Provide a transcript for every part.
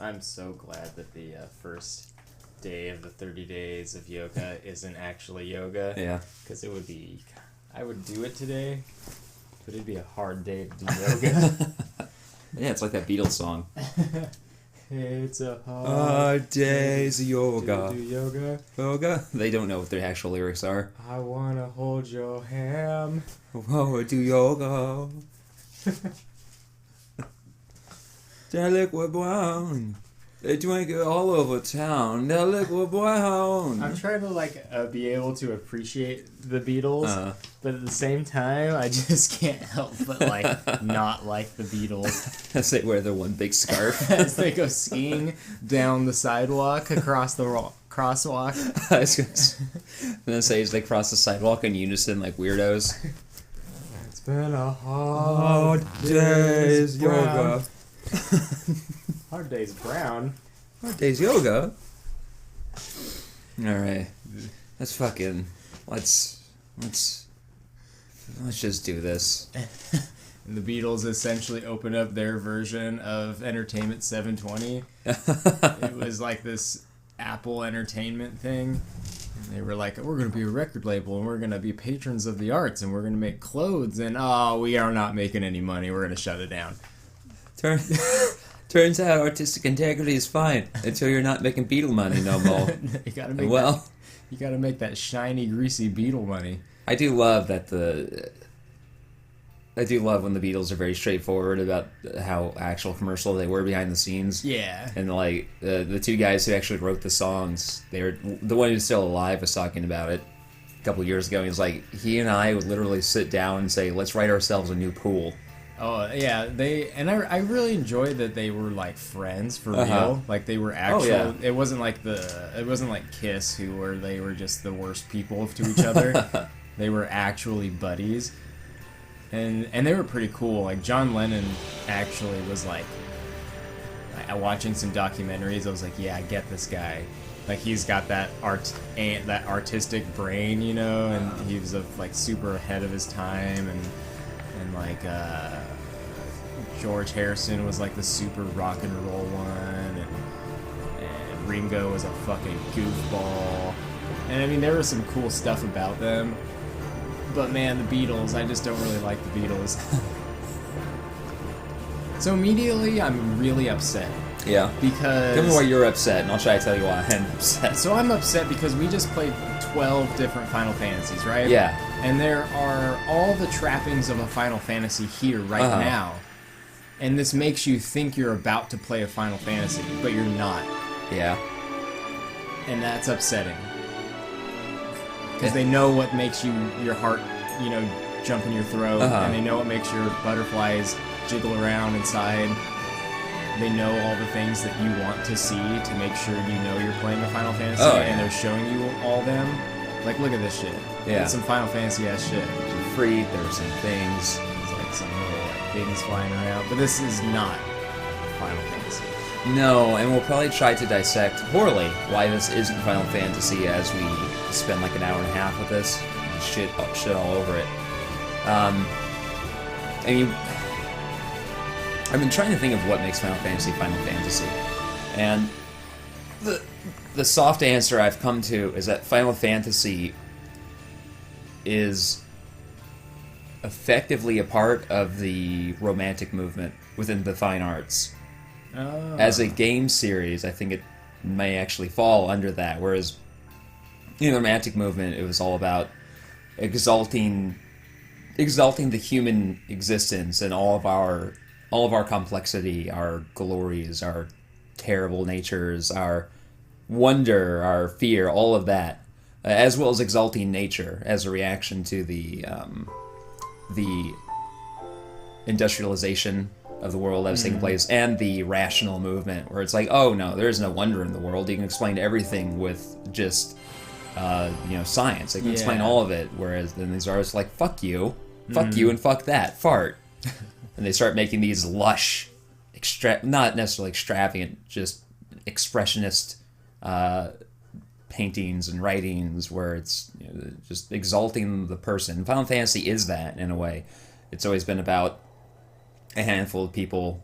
I'm so glad that the first day of the 30 days of yoga isn't actually yoga. Yeah. Because it would be... I would do it today, but it'd be a hard day to do yoga. Yeah, it's like that Beatles song. It's a hard day's yoga. to do yoga. Yoga? They don't know what the actual lyrics are. I want to hold your hand. Oh, do yoga. They're liquid brown. They drink it all over town. They're liquid brown. I'm trying to be able to appreciate the Beatles, but at the same time, I just can't help but not like the Beatles. As they wear their one big scarf. As they go skiing down the sidewalk across the crosswalk. I was gonna say as they cross the sidewalk in unison like weirdos. It's been a hard day's yoga. Hard day's brown. Hard day's yoga. Alright. Let's fucking... Let's just do this. And the Beatles essentially opened up their version of Entertainment 720. It was like this Apple Entertainment thing. And they were like, we're going to be a record label, and we're going to be patrons of the arts, and we're going to make clothes, and we are not making any money. We're going to shut it down. Turns out artistic integrity is fine until you're not making Beatle money no more. You gotta make that shiny, greasy Beatle money. I do love that I do love when the Beatles are very straightforward about how actual commercial they were behind the scenes. Yeah. And the two guys who actually wrote the songs, the one who's still alive was talking about it a couple of years ago. He was like, he and I would literally sit down and say, let's write ourselves a new Pool. Oh yeah, I really enjoyed that they were friends for real. Like they were actual. Oh, yeah. It wasn't like Kiss they were just the worst people to each other. They were actually buddies, and they were pretty cool. Like John Lennon actually was watching some documentaries. I was like, yeah, I get this guy. Like he's got that artistic brain, and he was super ahead of his time and George Harrison was the super rock and roll one, and Ringo was a fucking goofball. And I mean, there was some cool stuff about them, but man, the Beatles, I just don't really like the Beatles. So immediately, I'm really upset. Yeah. Because... Tell me why you're upset, and I'll try to tell you why I'm upset. So I'm upset because we just played 12 different Final Fantasies, right? Yeah. And there are all the trappings of a Final Fantasy here right now. And this makes you think you're about to play a Final Fantasy, but you're not. Yeah. And that's upsetting. Because they know what makes your heart, jump in your throat, and they know what makes your butterflies jiggle around inside. They know all the things that you want to see to make sure you're playing a Final Fantasy, and they're showing you all them. Look at this shit. Yeah. It's some Final Fantasy ass shit. Free, there's some things. There's some little things flying around, but this is not Final Fantasy. No, and we'll probably try to dissect poorly why this isn't Final Fantasy as we spend an hour and a half with this and shit all over it. I've been trying to think of what makes Final Fantasy Final Fantasy, and the soft answer I've come to is that Final Fantasy is effectively a part of the romantic movement within the fine arts. Oh. As a game series, I think it may actually fall under that, whereas in the romantic movement, it was all about exalting the human existence and all of our complexity, our glories, our terrible natures, our wonder, our fear, all of that, as well as exalting nature as a reaction to the industrialization of the world that was taking place, and the rational movement, where it's oh no, there is no wonder in the world. You can explain everything with just science. They can explain all of it. Whereas then these artists are fuck you, and fuck that, fart. And they start making these lush, not necessarily extravagant, just expressionist paintings and writings where it's just exalting the person. Final Fantasy is that, in a way. It's always been about a handful of people,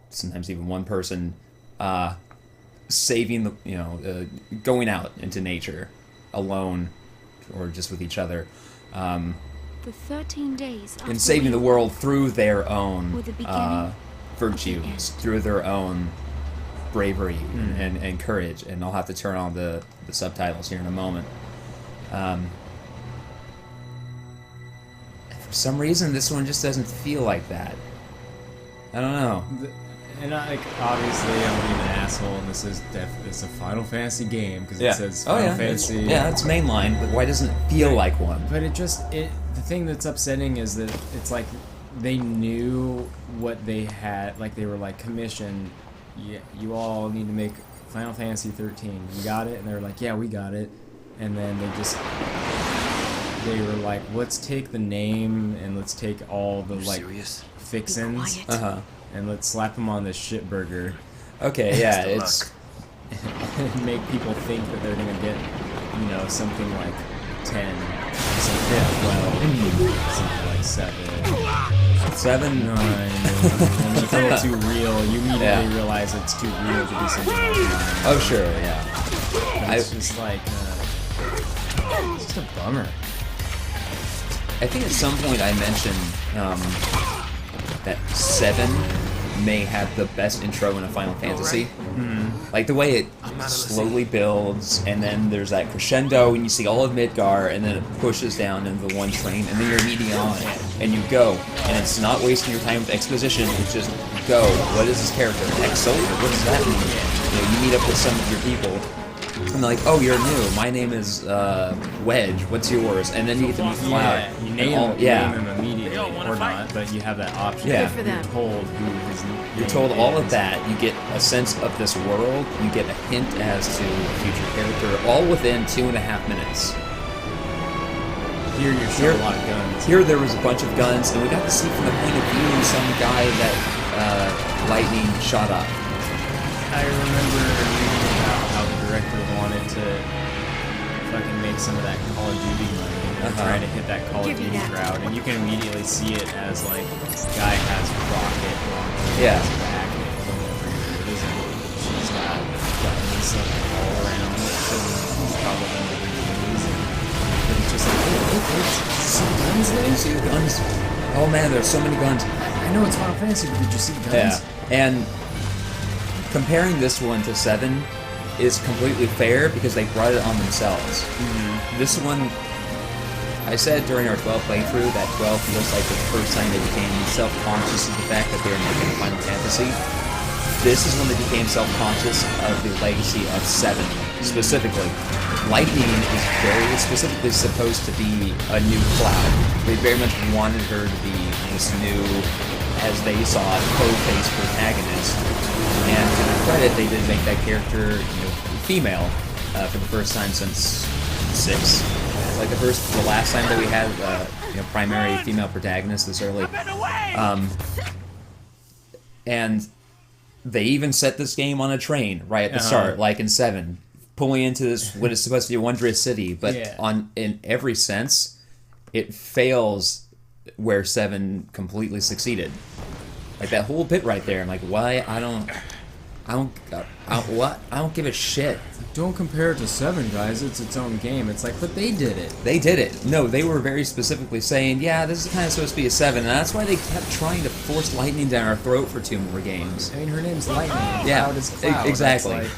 sometimes even one person, saving going out into nature alone or just with each other. For 13 days. And saving the world through their own virtues, the through their own bravery and courage. And I'll have to turn on the subtitles here in a moment. For some reason, this one just doesn't feel like that. I don't know. And obviously, I'm being an asshole, and this is it's a Final Fantasy game because it says Final Fantasy. It's mainline, but why doesn't it feel like one? But the thing that's upsetting is that it's like they knew what they had. Like they were like, commission, you all need to make Final Fantasy XIII. You got it, and they were like, yeah, we got it. And then they were like, let's take the name and let's take all the fixins. And let's slap them on this shit burger. Okay, yeah, it's make people think that they're gonna get, something like 10, something like 12, something like 7, 9. And you feel too real. You immediately realize it's too real to be something like 9. Oh sure, yeah. It's just like it's just a bummer. I think at some point I mentioned that 7 may have the best intro in a Final Fantasy. Like the way it slowly builds, and then there's that crescendo, and you see all of Midgar, and then it pushes down into the one train, and then you're immediately on it, and you go, and it's not wasting your time with exposition, it's just go. What is this character? Ex-soldier? What does that mean? You meet up with some of your people, and they're like, oh, you're new. My name is Wedge. What's yours? And then you get to meet Cloud. Yeah, you name him immediately, or not, but you have that option. Yeah. You're told who his name is. You're told all of that. You get a sense of this world. You get a hint as to future character, all within 2.5 minutes. Here you're shown a lot of guns. Here there was a bunch of guns, and we got to see from the point of view of some guy that lightning shot up. I remember reading about how the director wanted to fucking make some of that Call of Duty money and trying to hit that Call of Duty crowd, and you can immediately see it as like guy has rocket launcher Yeah. on his back, and whenever it isn't, she's got guns all around. She's probably under the news, but it's just like, it's some guns there. You see the guns? Oh man, there's so many guns. I know it's Final Fantasy, but did you see the guns? Yeah, and comparing this one to 7 is completely fair because they brought it on themselves. This one, I said during our 12 playthrough that 12 feels like the first time they became self-conscious of the fact that they were making Final Fantasy. This is when they became self-conscious of the legacy of 7, specifically. Lightning is very specifically supposed to be a new Cloud. They very much wanted her to be this new, as they saw it, co-face protagonist. And to their credit, they did make that character, female for the first time since 6. Like the last time that we had, primary female protagonist this early. And they even set this game on a train right at the start, like in 7, pulling into this what is supposed to be a wondrous city, but in every sense, it fails where 7 completely succeeded. Like that whole bit right there. I'm like, why? I don't give a shit. Don't compare it to 7, guys. It's its own game. It's like, but they did it. They did it. No, they were very specifically saying, yeah, this is kind of supposed to be a 7, and that's why they kept trying to force Lightning down our throat for 2 more games. I mean, her name's Lightning. Yeah, Cloud is Cloud. Exactly.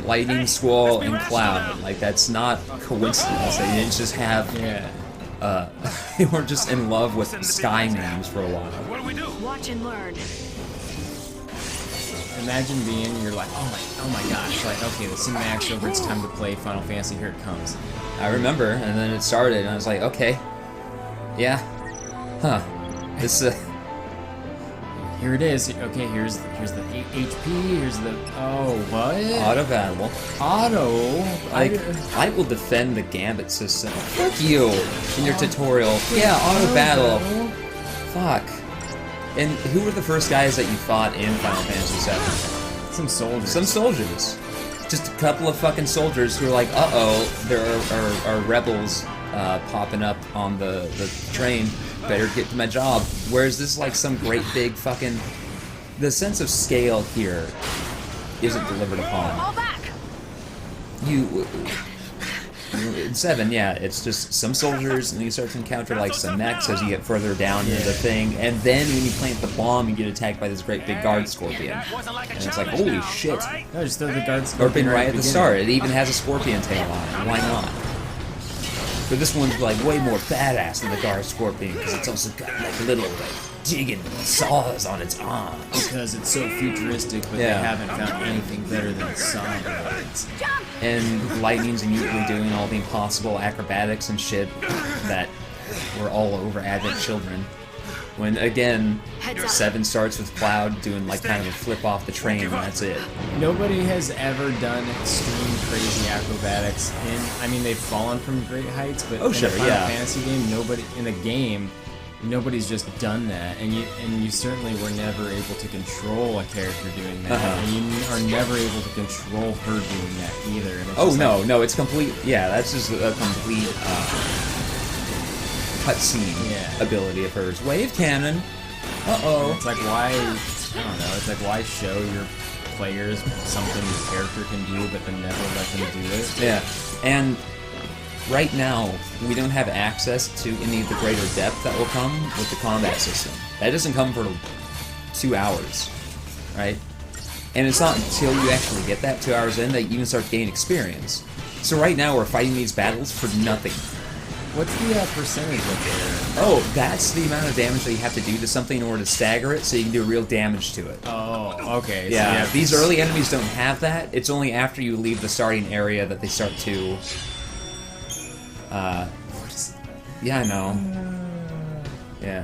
Lightning, Squall, and Cloud. Like, that's not coincidence. They didn't just have... they were just in love with Sky names for a while. What do we do? Watch and learn. Imagine you're like, oh my gosh, like, okay, the cinematic's over, it's time to play Final Fantasy, here it comes. I remember, and then it started, and I was like, okay, yeah, this, Here it is, okay, here's the HP, here's the, what? Auto battle. I will defend the Gambit system. Fuck you, in your tutorial. Yeah, auto battle. Fuck. And who were the first guys that you fought in Final Fantasy VII? Some soldiers. Some soldiers. Just a couple of fucking soldiers who are like, there are rebels popping up on the train. Better get to my job. Whereas this is like some great big fucking... The sense of scale here isn't delivered upon. Fall back. In 7, yeah, it's just some soldiers, and then you start to encounter like some mechs as you get further down into the thing, and then when you plant the bomb, you get attacked by this great big guard scorpion, and it's like, holy shit! No, just throw the guard scorpion Right at the beginning. start. It even has a scorpion tail on it. Why not? But this one's like way more badass than the guard scorpion because it's also got like little like digging saws on its arms. Because it's so futuristic, but they haven't found anything better than sonic blades. And lightning's immediately doing all the impossible acrobatics and shit that were all over Advent Children. When, again, 7 starts with Cloud doing, like, kind of a flip off the train, and that's it. Nobody has ever done extreme crazy acrobatics I mean, they've fallen from great heights, but in a Final Fantasy game, nobody's just done that, and you certainly were never able to control a character doing that, and you are never able to control her doing that either. And it's no, it's complete, that's just a complete, cutscene ability of hers. Wave cannon. It's like why it's like why show your players something the character can do, but then never let them do it. Yeah, and right now we don't have access to any of the greater depth that will come with the combat system. That doesn't come for 2 hours, right? And it's not until you actually get that 2 hours in that you even start to gain experience. So right now we're fighting these battles for nothing. What's the percentage of it? Oh, that's the amount of damage that you have to do to something in order to stagger it so you can do real damage to it. Oh, okay. Yeah, So these early enemies don't have that. It's only after you leave the starting area that they start to... yeah, I know. Yeah.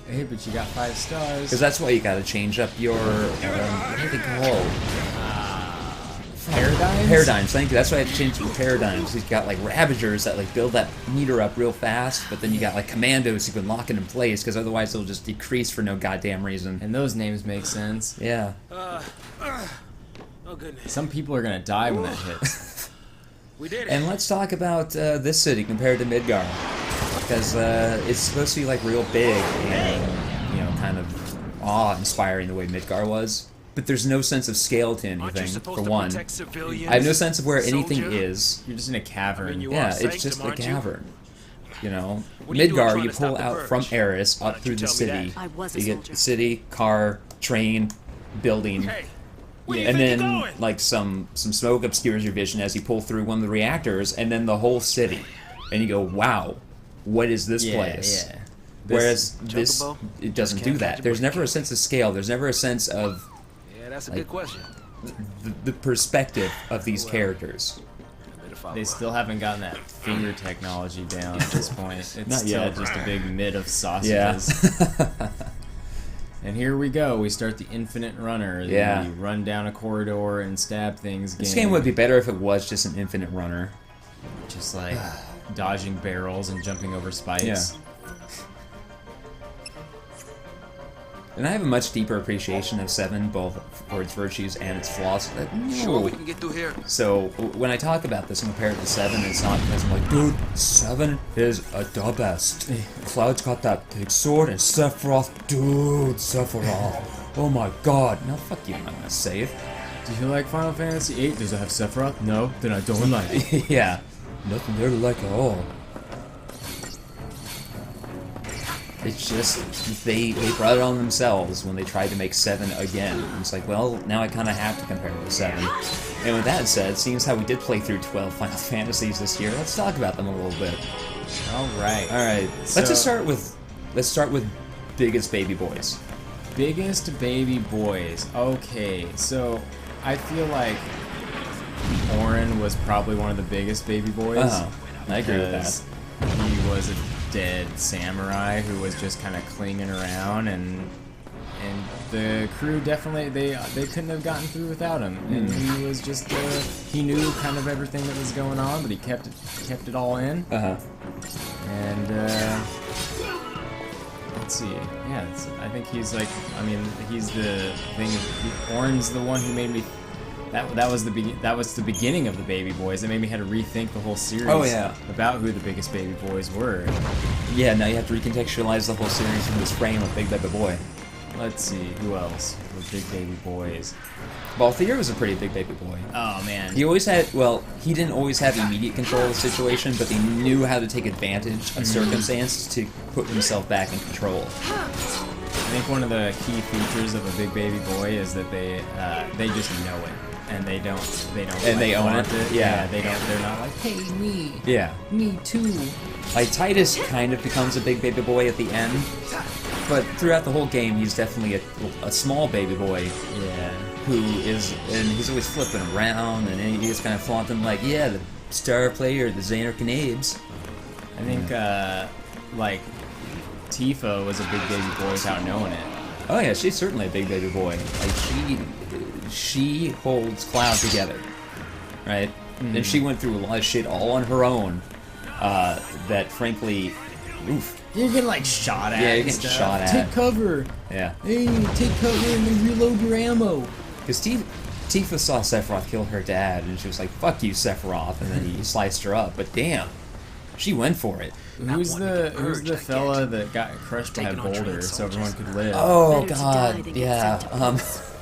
Hey, but you got 5 stars. Because that's why you gotta change up your... what are they called? Paradigms? Paradigms, thank you. That's why I had to change your paradigms. You've got like Ravagers that like build that meter up real fast, but then you got like Commandos who can lock it in place, because otherwise they'll just decrease for no goddamn reason. And those names make sense. Yeah. Oh goodness. Some people are gonna die when that hits. We did it. And let's talk about this city compared to Midgar, because it's supposed to be like real big and, you know, kind of awe-inspiring the way Midgar was. But there's no sense of scale to anything, for one. I have no sense of where anything is. You're just in a cavern. Yeah, it's just a cavern. You know? Midgar, you pull out from Eris up through the city. You get the city, car, train, building. And then, like, some smoke obscures your vision as you pull through one of the reactors, and then the whole city. And you go, wow, what is this place? Yeah. Whereas this, it doesn't do that. There's never a sense of scale. There's never a sense of... That's a good question. The perspective of these characters. They still haven't gotten that finger technology down at this point. It's Not still yet. just a big mid of sausages. Yeah. And here we go. We start the infinite runner. Yeah. We run down a corridor and stab things. This game would be better if it was just an infinite runner. Just like dodging barrels and jumping over spikes. Yeah. And I have a much deeper appreciation of 7, both for its virtues and its flaws. Sure, we can get through here. So, when I talk about this and compare it to 7, it's not because I'm like, dude, 7 is the best. Cloud's got that big sword, and Sephiroth, dude, Sephiroth. Oh my god. No, fuck you, I'm not gonna save. Do you like Final Fantasy VIII? Does it have Sephiroth? No? Then I don't like it. Yeah. Nothing there to like at all. It's just, they brought it on themselves when they tried to make 7 again. It's like, well, now I kind of have to compare it to 7. And with that said, seeing as how we did play through 12 Final Fantasies this year, let's talk about them a little bit. Alright. Alright, let's just start with biggest baby boys. Biggest baby boys. Okay, so I feel like Auron was probably one of the biggest baby boys. I agree with that. He was a dead samurai who was just kind of clinging around, and the crew definitely they couldn't have gotten through without him. And he was just he knew kind of everything that was going on, but he kept it all in. And let's see, yeah, I think he's like, I mean, he's the thing. Auron's the one who made me. That was the beginning of the baby boys. It made me had to rethink the whole series. Oh, yeah. About who the biggest baby boys were. Yeah, now you have to recontextualize the whole series from this frame of Big Baby Boy. Let's see, who else? The big baby boys. Balthier was a pretty big baby boy. Oh man. He always had, well, he didn't always have immediate control of the situation, but he knew how to take advantage of circumstance to put himself back in control. I think one of the key features of a big baby boy is that they just know it, and they don't And like, they own flaunt it. Yeah, they're not like, hey, me. Yeah. Me too. Like, Titus kind of becomes a big baby boy at the end, but throughout the whole game, he's definitely a small baby boy. Yeah. Who is, and he's always flipping around, and he's just kind of flaunting like, yeah, the star player, the Xander Canabes. I think, like, Tifa was a big baby boy without knowing it. Oh yeah, she's certainly a big baby boy. Like, she holds Cloud together, right? And she went through a lot of shit all on her own, that frankly, oof. You're getting, like, shot at. Yeah, you're getting shot at. Take cover. Yeah. Hey, take cover and then reload your ammo. Because Tifa saw Sephiroth kill her dad, and she was like, fuck you, Sephiroth, and then he sliced her up. But damn, she went for it. Who's the fella that got crushed by a boulder so everyone could live? Oh, Better to die God, than get yeah. sent to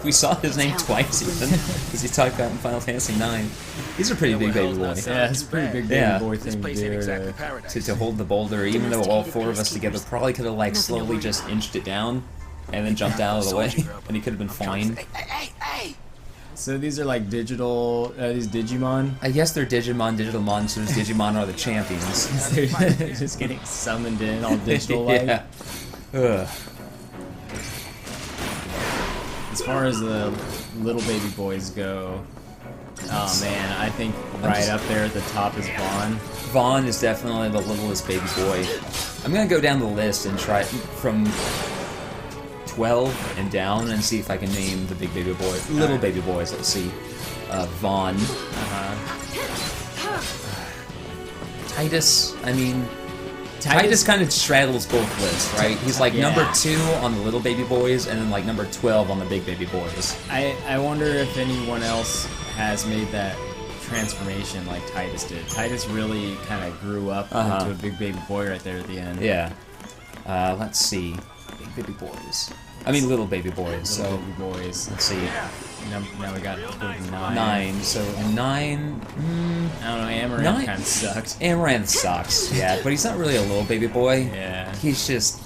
We saw his name twice, even, because he talked about in Final Fantasy IX. He's a pretty big baby boy. Yeah, it's a pretty big baby Yeah. boy This thing place to ain't do. exactly paradise. To hold the boulder, even though all four of us together probably could have, like, slowly just inched it down, and then jumped out of the way, and he could have been fine. Hey! So these are like digital, these Digimon? I guess they're Digimon, digital monsters. Digimon are the champions. They're just getting summoned in all digital like. Yeah. Ugh. As far as the little baby boys go, oh man, I think right up there at the top is Vaughn. Vaughn is definitely the littlest baby boy. I'm gonna go down the list and try from 12 and down and see if I can name the big baby boy, little baby boys. Let's see. Vaughn. Titus. I mean, Titus kind of straddles both lists, right? He's like number 2 on the little baby boys, and then like number 12 on the big baby boys. I wonder if anyone else has made that transformation like Titus did. Titus really kind of grew up into a big baby boy right there at the end. Yeah. Let's see. Big baby boys. I mean, little baby boys. Little So baby boys. let's see. Now we got 9. 9. So 9. I don't know. Amaranth 9 kind of sucked. Amaranth sucks. Yeah, but he's not really a little baby boy. Yeah. He's just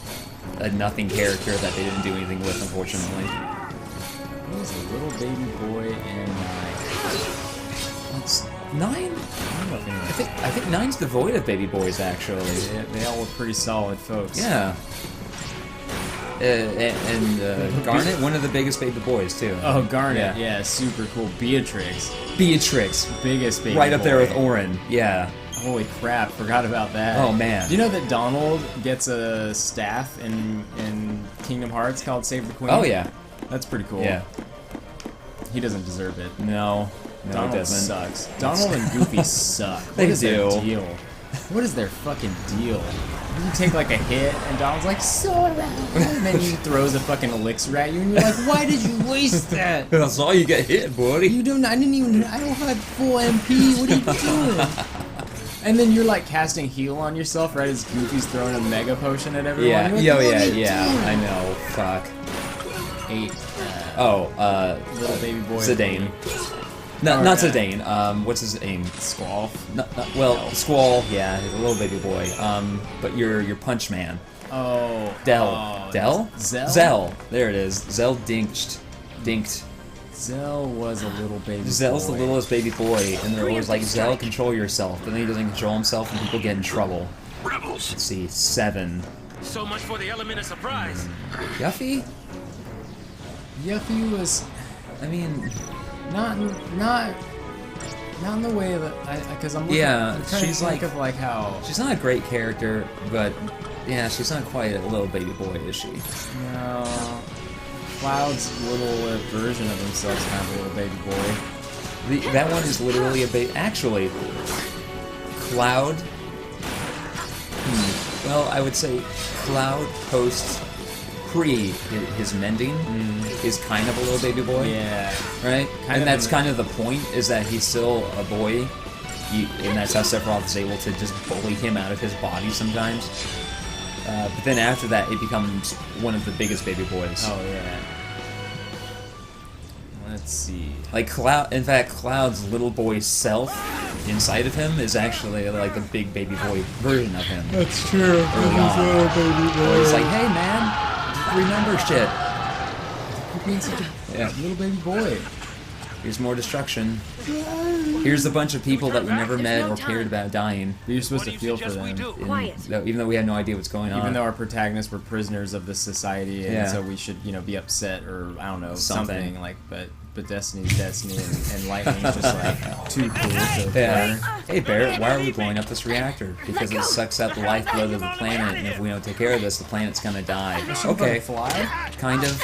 a nothing character that they didn't do anything with, unfortunately. He's a little baby boy and 9. What's 9? I don't know if anyone. I think 9's devoid of baby boys, actually. They all were pretty solid folks. Yeah. And Garnet, one of the biggest baby boys too. Oh, Garnet, yeah, super cool. Beatrix, biggest baby right up there boy. with Orin. Yeah. Holy crap, forgot about that. Oh man. Do you know that Donald gets a staff in Kingdom Hearts called Save the Queen? Oh yeah. That's pretty cool. Yeah. He doesn't deserve it. No, Donald it doesn't. sucks. Donald and Goofy suck. They What is do. their deal? What is their fucking deal? You take like a hit, and Donald's like, Sora! And then he throws a fucking elixir at you, and you're like, why did you waste that? That's all you get hit, buddy. I don't have full MP, what are you doing? And then you're like casting heal on yourself right as Goofy's throwing a mega potion at everyone. Yeah, You're like, yeah, what are you yeah. doing? I know. Fuck. 8. Little baby boy. Zidane. No, not Zidane. What's his name? Squall. Well, Squall. Yeah, he's a little baby boy. But your Punch Man. Oh. Del. Oh, Del? Zell? Zell. There it is. Zell Dinked. Zell was a little baby Zell's boy. the littlest baby boy, and they're always like, Zell, control yourself. But then he doesn't control himself, and people get in trouble. Rebels. Let's see, 7. So much for the element of surprise. Yuffie? Yuffie was, I mean, not in the way that because I'm looking, Yeah, I'm trying she's to think like- of like how she's not a great character, but yeah, she's not quite a little baby boy, is she? Cloud's little version of himself is kind of a little baby boy. That one is literally a baby. Actually, Cloud. Well, I would say Cloud pre his mending is kind of a little baby boy. Yeah, Right? Kind And of that's in- kind of the point, is that he's still a boy, and that's how Sephiroth is able to just bully him out of his body sometimes. But then after that, it becomes one of the biggest baby boys. Oh yeah. Let's see. Like Cloud, in fact, Cloud's little boy self inside of him is actually like the big baby boy version of him. That's true. Early on. Little baby boy. He's like, hey man, remember shit. You're being such a little baby boy. Here's more destruction. Here's a bunch of people that we never met or cared about dying. You're supposed to feel for them. Even though we had no idea what's going on. Even though our protagonists were prisoners of this society, and so we should, be upset or I don't know something like. But Destiny's Destiny, and Lightning's just like too cool. Hey Barrett, why are we blowing up this reactor? Because it sucks out the lifeblood of the planet, and if we don't take care of this, the planet's gonna die. Okay, fly. Kind of.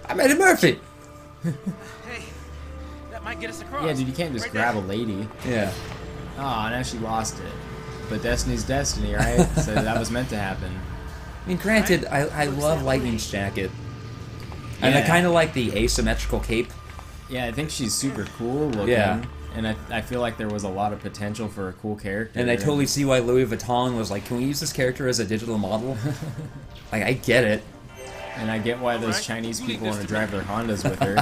I'm Eddie Murphy. Hey, that might get us across. Yeah, dude, you can't just grab a lady. Yeah. Oh, now she lost it. But Destiny's Destiny, right? So that was meant to happen. I mean, granted, I love Lightning's jacket. And I kind of like the asymmetrical cape. Yeah, I think she's super cool looking. Yeah. And I feel like there was a lot of potential for a cool character. And I totally see why Louis Vuitton was like, can we use this character as a digital model? Like, I get it. And I get why those Chinese people want to drive their Hondas with her.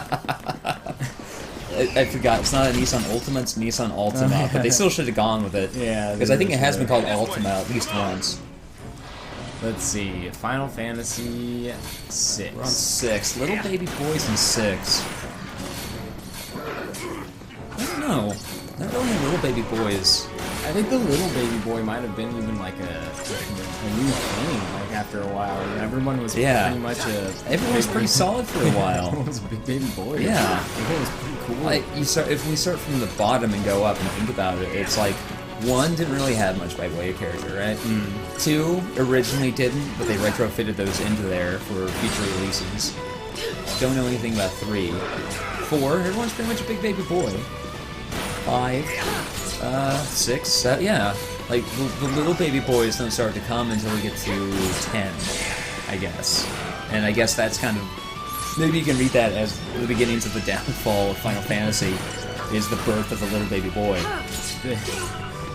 I forgot, it's not a Nissan Altima, it's Nissan Altima, but they still should have gone with it. Yeah. Because I think it has been called Altima at least once. Let's see, Final Fantasy VI. We're on 6. Little baby boys in 6. I don't know. Not really little baby boys. I think the little baby boy might have been even like a new thing, like after a while. Everyone was pretty much everyone was pretty solid for a while. Everyone was a big baby boy. Yeah. Everyone was pretty cool. Like, if we start from the bottom and go up and think about it, it's like, 1 didn't really have much by way of character, right? 2 originally didn't, but they retrofitted those into there for future releases. Don't know anything about 3. 4, everyone's pretty much a big baby boy. 5, 6, 7, yeah. Like, the little baby boys don't start to come until we get to 10, I guess. And I guess that's kind of... Maybe you can read that as the beginnings of the downfall of Final Fantasy is the birth of the little baby boy.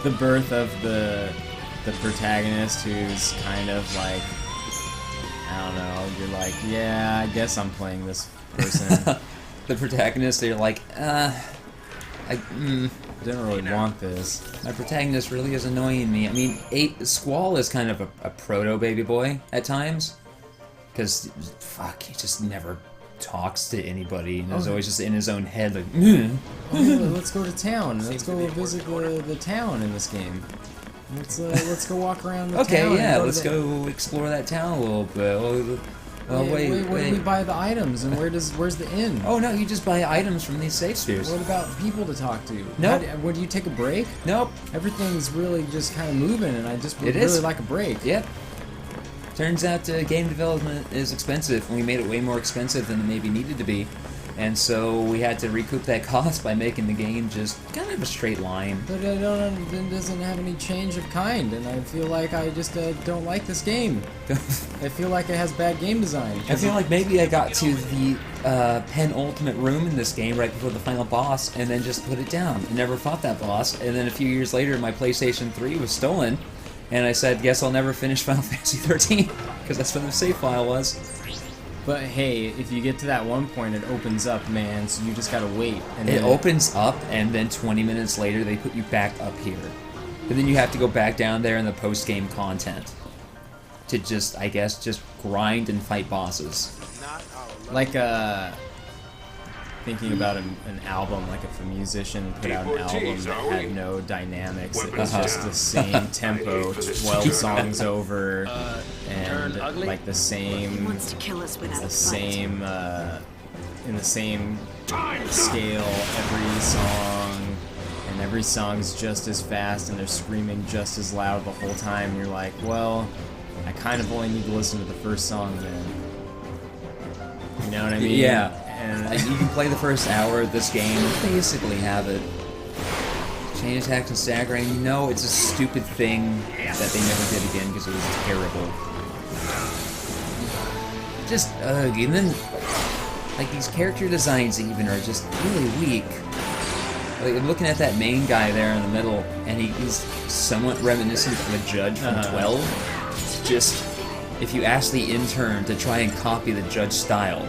The birth of the protagonist who's kind of like, I don't know, you're like, yeah, I guess I'm playing this person. The protagonist, they're like, I didn't really want this. My protagonist really is annoying me. I mean, Squall is kind of a proto-baby boy at times. Because, fuck, he just never talks to anybody and is always just in his own head like, let's go to town. Let's go visit the town in this game. Let's go walk around the town. Okay, yeah, let's go explore that town a little bit. Wait. Where do we buy the items, and where's the inn? Oh no, you just buy items from these safe spheres. What about people to talk to? Nope. Would you take a break? Nope. Everything's really just kind of moving, and I just would It really is. like a break. Yep. Turns out game development is expensive, and we made it way more expensive than it maybe needed to be. And so we had to recoup that cost by making the game just kind of a straight line. But it doesn't have any change of kind, and I feel like I just don't like this game. I feel like it has bad game design. I feel like maybe I got to the penultimate room in this game right before the final boss, and then just put it down. I never fought that boss, and then a few years later my PlayStation 3 was stolen, and I said, guess I'll never finish Final Fantasy XIII, because that's when the save file was. But hey, if you get to that one point, it opens up, man, so you just gotta wait. And it opens up, and then 20 minutes later, they put you back up here. And then you have to go back down there in the post-game content. To just, I guess, just grind and fight bosses. Like, thinking about an album, like if a musician put out an album that had no dynamics, it was just the same tempo, 12 songs over, and like the same, in the same scale every song, and every song's just as fast, and they're screaming just as loud the whole time. You're like, well, I kind of only need to listen to the first song then. You know what I mean? Yeah. And you can play the first hour of this game and basically have it. Chain attacks and staggering. No, it's a stupid thing that they never did again because it was terrible. Just, and then, like, these character designs even are just really weak. Like, I'm looking at that main guy there in the middle, and he's somewhat reminiscent of the judge from 12. Just, if you ask the intern to try and copy the judge style.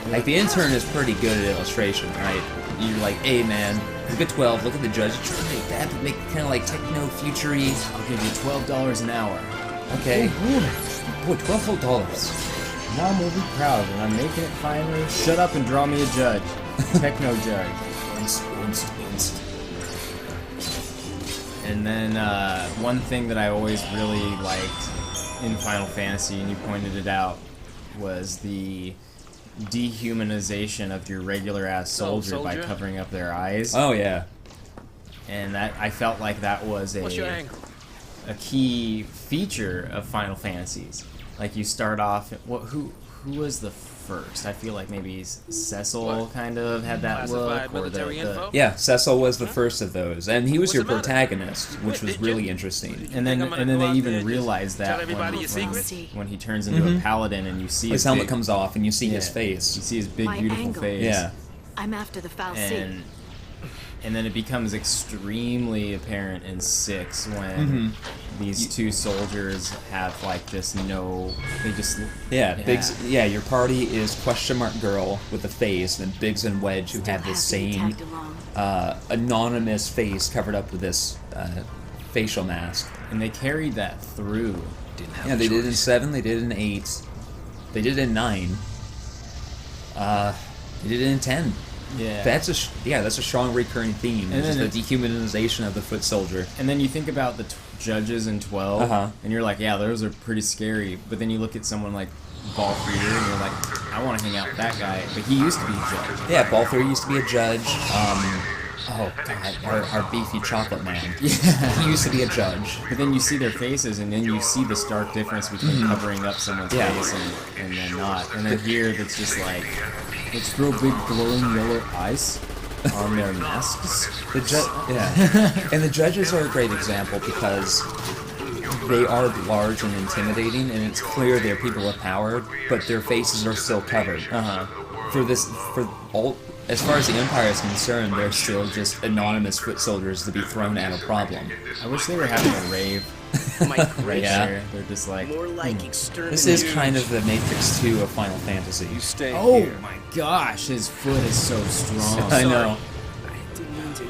Like, the intern is pretty good at illustration, right? You're like, hey man, look at 12, look at the judge, try to make that, but make it kind of like techno-future-y. I'll give you $12 an hour. Okay. Boy, $12 whole dollars. Mom will be proud when I'm making it finally. Shut up and draw me a judge. Techno judge. And then one thing that I always really liked in Final Fantasy, and you pointed it out, was the dehumanization of your regular ass soldier by covering up their eyes. Oh yeah. And that I felt like that was a key feature of Final Fantasies. Like you start off, who was the first? I feel like maybe Cecil kind of had that look, or yeah, Cecil was the first of those, and he was your protagonist, which was really interesting. And then they even realized that when he turns into a paladin, and you see his helmet comes off, and you see his face. You see his big, beautiful face. Yeah. I'm after the foul sea. And then it becomes extremely apparent in 6 when these two soldiers have like this Biggs, your party is question mark girl with a face, and Biggs and Wedge who have the same anonymous face covered up with this facial mask. And they carried that through. Yeah, they did in 7, they did in 8, they did in 9, they did it in 10. Yeah, that's a strong recurring theme. And then the dehumanization of the foot soldier. And then you think about the judges in 12, and you're like, yeah, those are pretty scary. But then you look at someone like Balthier, and you're like, I want to hang out with that guy. But he used to be a judge. Yeah, Balthier used to be a judge. Oh god, our beefy chocolate man. Yeah, he used to be a judge. But then you see their faces, and then you see the stark difference between covering up someone's face and then not. And then here, it's just like, let's throw big glowing yellow eyes on their masks. And the judges are a great example because they are large and intimidating, and it's clear they're people of power, but their faces are still covered. As far as the Empire is concerned, they're still just anonymous foot soldiers to be thrown at a problem. I wish they were having a rave. Right there. They're just like, more like exterminate. This is kind of the Matrix 2 of Final Fantasy. You stay here. My gosh, his foot is so strong. I know. I didn't mean to.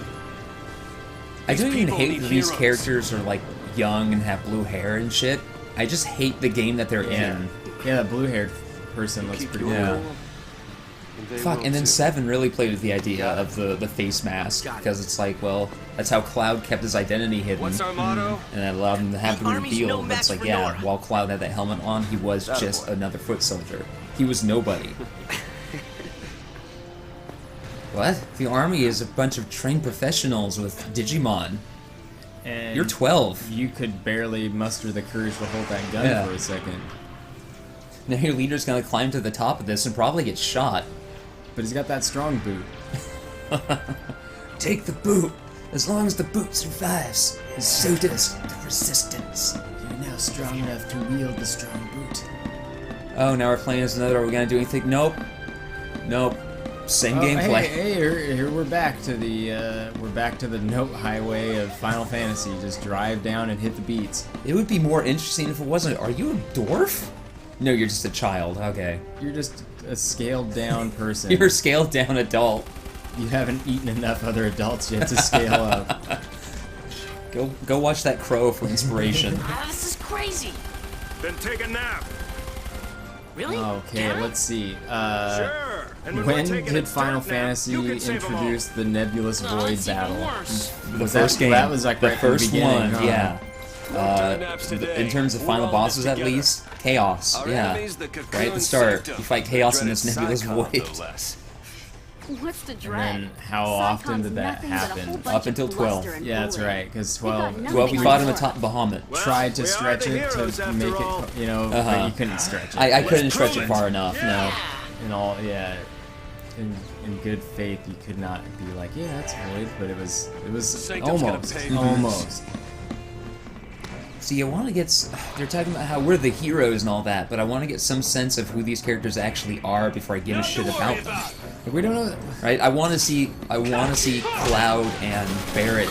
I don't even hate that these characters are like young and have blue hair and shit. I just hate the game that they're in. Yeah, that blue-haired person looks pretty cool. Fuck, and then 7 really played with the idea of the face mask, because it's like, well, that's how Cloud kept his identity hidden. What's our motto? And that allowed him to have the reveal. But it's like, yeah, while Cloud had that helmet on, he was just another foot soldier. He was nobody. What? The army is a bunch of trained professionals with Digimon. And you're 12. You could barely muster the courage to hold that gun for a second. Now your leader's gonna climb to the top of this and probably get shot. But he's got that strong boot. Take the boot. As long as the boot survives, so does the resistance. You're now strong enough to wield the strong boot. Oh, now we're playing as another. Are we gonna do anything? Nope. Nope. Same gameplay. Hey, here we're back to the note highway of Final Fantasy. Just drive down and hit the beats. It would be more interesting if it wasn't. Are you a dwarf? No, you're just a child. Okay. You're just a scaled down person. You're a scaled down adult. You haven't eaten enough other adults yet to scale up. Go watch that Crow for inspiration. This is crazy. Then take a nap. Really? Okay, let's see. Sure. When did Final Fantasy introduce the Nebulous Void battle? The first game. That was like the right first from the beginning, one. Yeah. In terms of final bosses, at least, Chaos. Yeah. Right at the start, you fight Chaos in this Nebulous Void. What's the drag? And then how often did that happen? Up until 12. Yeah, that's right, because 12... 12, we fought him atop Bahamut. Tried to stretch it to make it, you know, but you couldn't stretch it. I couldn't stretch it far enough, no. And all, in good faith, you could not be like, yeah, that's void, but it was almost. See, I want to get... They're talking about how we're the heroes and all that, but I want to get some sense of who these characters actually are before I give a shit about them. Like, we don't know... Right? I want to see Cloud and Barrett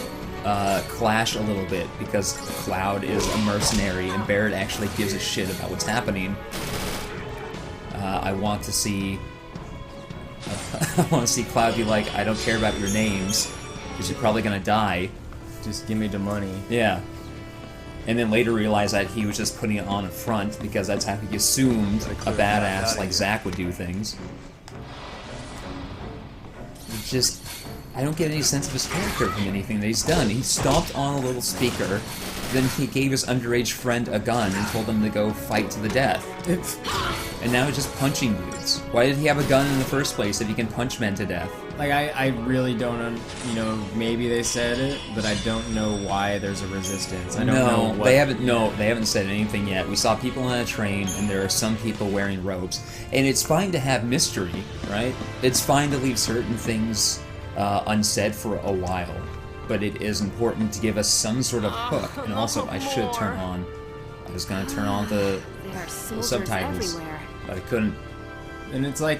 clash a little bit, because Cloud is a mercenary and Barrett actually gives a shit about what's happening. I want to see Cloud be like, I don't care about your names, because you're probably gonna die. Just give me the money. Yeah. And then later realize that he was just putting it on a front, because that's how he assumed a badass like Zack would do things. It's just... I don't get any sense of his character from anything that he's done. He stomped on a little speaker, then he gave his underage friend a gun and told him to go fight to the death. And now he's just punching dudes. Why did he have a gun in the first place if he can punch men to death? Like, I really don't, maybe they said it, but I don't know why there's a resistance. I don't know what... they haven't said anything yet. We saw people on a train, and there are some people wearing robes. And it's fine to have mystery, right? It's fine to leave certain things unsaid for a while, but it is important to give us some sort of hook. And also, I should turn on... I was going to turn on the subtitles, everywhere. but I couldn't. And it's like,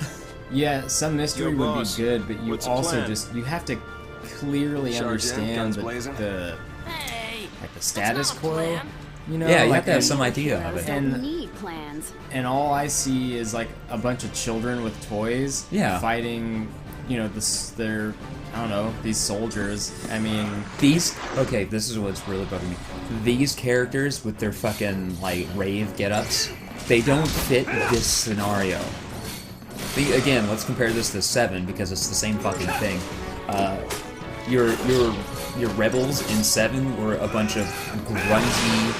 yeah, some mystery would be good, but you also just... You have to clearly understand the Hey, status quo. Yeah, you like, have to have some idea of it. And- need plans. And all I see is like a bunch of children with toys fighting, they're, I don't know, these soldiers. I mean... Okay, this is what's really bugging me. These characters with their fucking, like, rave get-ups, they don't fit this scenario. Again, let's compare this to 7, because it's the same fucking thing. Your rebels in 7 were a bunch of grungy,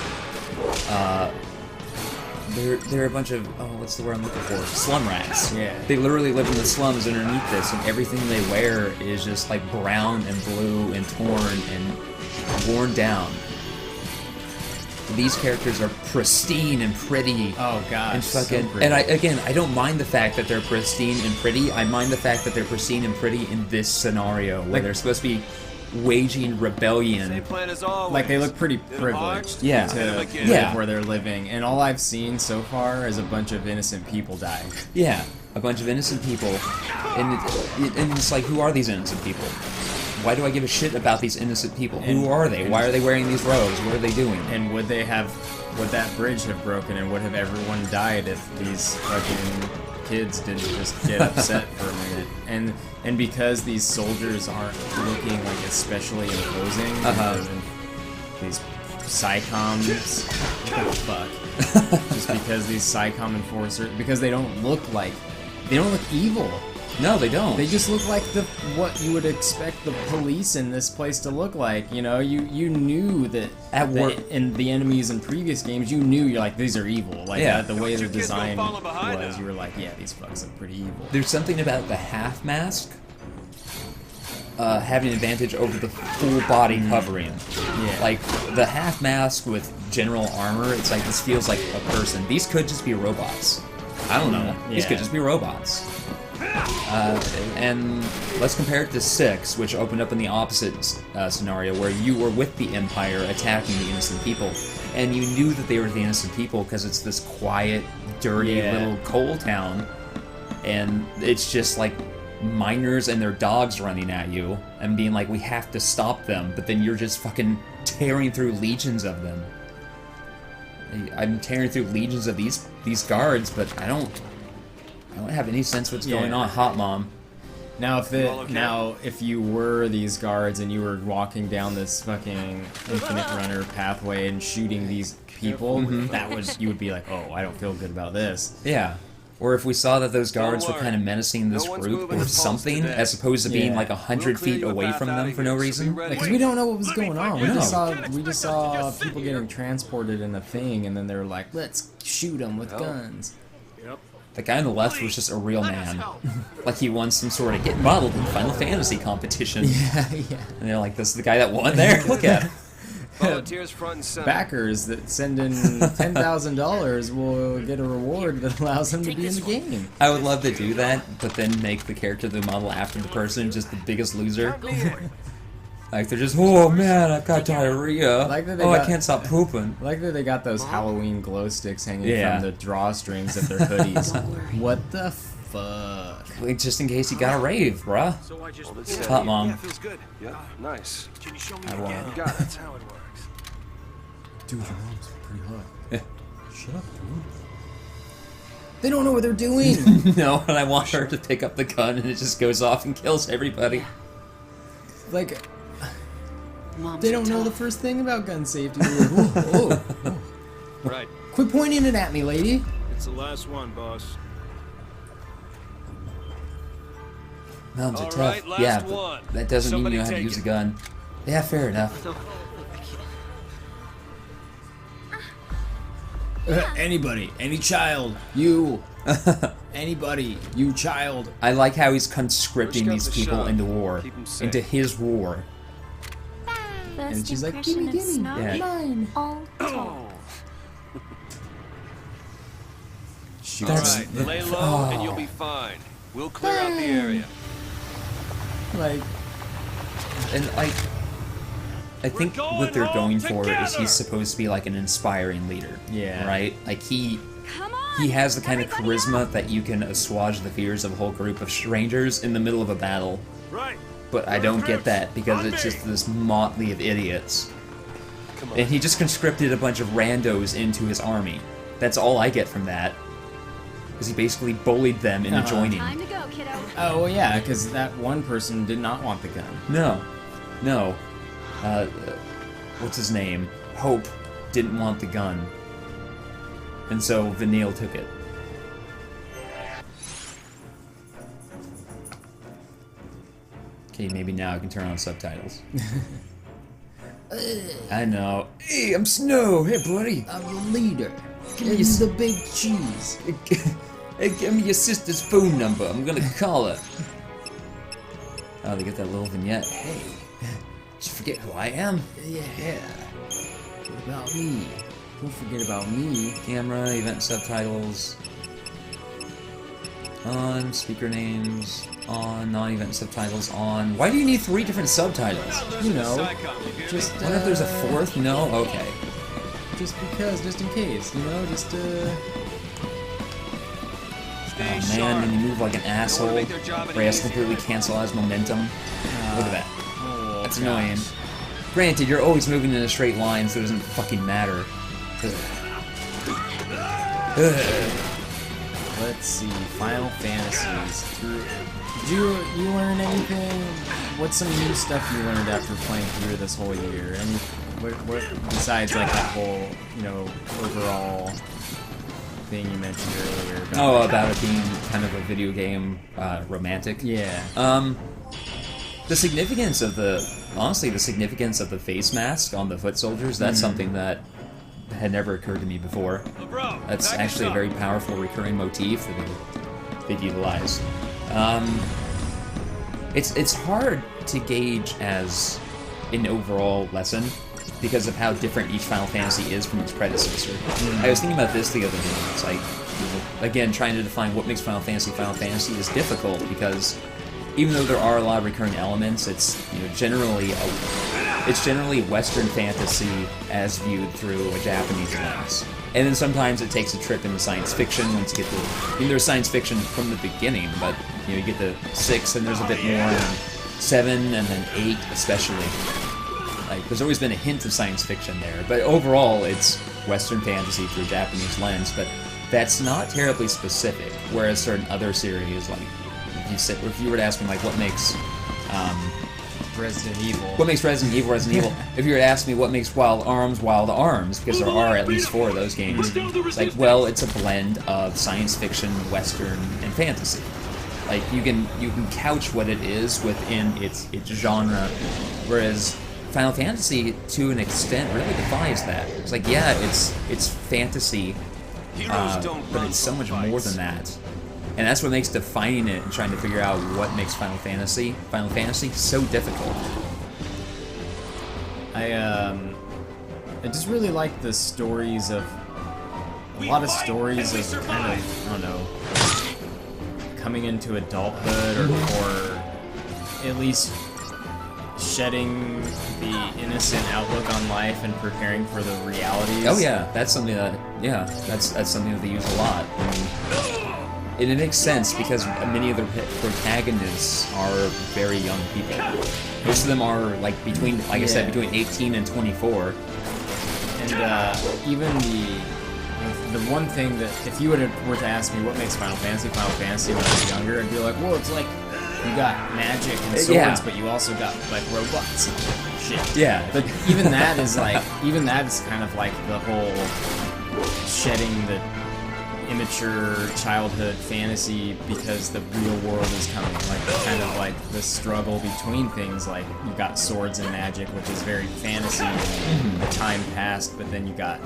they're a bunch of, what's the word I'm looking for? Slum rats. Yeah. They literally live in the slums underneath this, and everything they wear is just like brown and blue and torn and worn down. These characters are pristine and pretty. Oh gosh. And fucking, so pretty. and I don't mind the fact that they're pristine and pretty. I mind the fact that they're pristine and pretty in this scenario where they're supposed to be waging rebellion. Like, they look pretty privileged Yeah. to live where they're living, and all I've seen so far is a bunch of innocent people die. Yeah, a bunch of innocent people, and it's like, who are these innocent people? Why do I give a shit about these innocent people? Who are they? Why are they wearing these robes? What are they doing? And would that bridge have broken, and would have everyone died if these fucking kids didn't just get upset for a minute? And because these soldiers aren't looking like especially imposing, these psychoms, what the fuck? Just because these psychom enforcers, because they don't look evil. No, they don't. They just look like what you would expect the police in this place to look like. You knew that in the enemies in previous games, you're like, these are evil. Like, the way the design was, you were like, yeah, these fucks look pretty evil. There's something about the half mask having an advantage over the full body covering. Yeah. Like, the half mask with general armor, it's like, this feels like a person. These could just be robots. I don't know. These could just be robots. And let's compare it to 6, which opened up in the opposite scenario, where you were with the Empire attacking the innocent people, and you knew that they were the innocent people because it's this quiet, dirty little coal town, and it's just like miners and their dogs running at you and being like, we have to stop them, but then you're just fucking tearing through legions of them. I'm tearing through legions of these guards, but I don't have any sense what's going on. Hot mom. Now, if you were these guards and you were walking down this fucking infinite runner pathway and shooting these people, you would be like, oh, I don't feel good about this. Yeah. Or if we saw that those guards were kind of menacing this group or something, as opposed to being like 100 feet away from them for no reason. Because we don't know what was going on. We just saw people getting transported in a thing, and then they were like, let's shoot them with guns. The guy on the left was just a real man. Like he won some sort of get modeled in Final Fantasy competition. Yeah. And they're like, this is the guy that won there? Look at him. Volunteers front and center. Backers that send in $10,000 will get a reward that allows them to be in the game. I would love to do that, but then make the character the model after the person just the biggest loser. Like, they're just, oh man, I've got diarrhea. Like that they I got- can't stop pooping. I like that they got those Halloween glow sticks hanging Yeah. from the drawstrings of their hoodies. What the fuck? Like, just in case you got a rave, bruh. So I just... Hot mom. Yeah, feels good. Yeah, nice. Can you show me I again? won't. You got it. That's how it works. Dude, your mom's pretty hot. Yeah. Shut up, dude. They don't know what they're doing. No, and I want her to pick up the gun and it just goes off and kills everybody. Like, Moms they are don't know the tough. first thing about gun safety. They're like, whoa, whoa. Right. Quit pointing it at me, lady. It's the last one, boss. Moms are All tough. right, last Yeah, one. but that doesn't mean Somebody you know how to take use a it. gun. Yeah, fair enough. Anybody, any child, you, anybody, you child. I like how he's conscripting Push these comes to people shove. into war. Keep 'em safe. Into his war. And she's like, gimme, gimme, Yeah. mine. All Oh. Shoot. All That's right, the- lay low oh. and you'll be fine. We'll clear out the area. Like, And like, I think going what they're home going for is together. he's supposed to be like an inspiring leader. Yeah. Right? Like he Come on. has the kind of everybody charisma up. that you can assuage the fears of a whole group of strangers in the middle of a battle. Right. But I don't get that because it's just this motley of idiots. And he just conscripted a bunch of randos into his army. That's all I get from that. Because he basically bullied them into joining. Time to go, kiddo. oh, well, yeah, because that one person did not want the gun. No. No. What's his name? Hope didn't want the gun. And so Vanille took it. Okay, maybe now I can turn on subtitles. I know. Hey, I'm Snow. Hey, buddy. I'm the leader. Give me your the big cheese. Hey, give me your sister's phone number. I'm gonna call her. Oh, they get that little vignette. Hey, did you forget who I am? Yeah. What about me? Don't forget about me. Camera, event subtitles. On, speaker names. On, non-event subtitles on. Why do you need 3 different subtitles? You know, Psycom, you hear me? just I wonder if there's a 4th? No? Okay. Just because, just in case, you know, just Oh man, and you move like an asshole. make their job any Where he has to easier. completely cancel his momentum. Look at that. Oh, That's gosh. annoying. Granted, you're always moving in a straight line, so it doesn't fucking matter. Ugh. Ugh. Let's see, Final Fantasies. Did you learn anything? What's some new stuff you learned after playing through this whole year? What besides like that whole, you know, overall thing you mentioned earlier? Oh, about it being kind of a video game romantic. Yeah. The significance of honestly, the significance of the face mask on the foot soldiers, that's something that had never occurred to me before. Bro, That's back actually a us up. very powerful recurring motif that they've utilized. It's hard to gauge as an overall lesson because of how different each Final Fantasy is from its predecessor. I was thinking about this the other day. It's like, again, trying to define what makes Final Fantasy is difficult because even though there are a lot of recurring elements, it's generally Western fantasy as viewed through a Japanese lens. And then sometimes it takes a trip into science fiction once you get to... there's science fiction from the beginning, but you get to 6 and there's a bit more, and 7 and then 8 especially. Like, there's always been a hint of science fiction there, but overall it's Western fantasy through a Japanese lens, but that's not terribly specific, whereas certain other series, like, if you were to ask me, like, what makes Resident Evil. Resident Evil, if you were to ask me what makes Wild Arms, because there are at least 4 of those games, it's like, well, it's a blend of science fiction, Western, and fantasy. Like, you can couch what it is within its genre, whereas Final Fantasy, to an extent, really defies that. It's like, yeah, it's fantasy, but it's so much more than that. And that's what makes defining it and trying to figure out what makes Final Fantasy so difficult. I just really like the stories of a lot of stories of kind of, I don't know, coming into adulthood or at least shedding the innocent outlook on life and preparing for the realities. Oh yeah, that's something that that's something that they use a lot. And it makes sense because many of the protagonists are very young people. Most of them are like between, like I said, between 18 and 24. And even the one thing that, if you were to ask me what makes Final Fantasy when I was younger, I'd be like, well, it's like you got magic and swords, but you also got like robots and shit. Yeah. But even that is kind of like the whole shedding the immature childhood fantasy because the real world is coming. Like kind of like the struggle between things. Like you got swords and magic, which is very fantasy and the time past, but then you got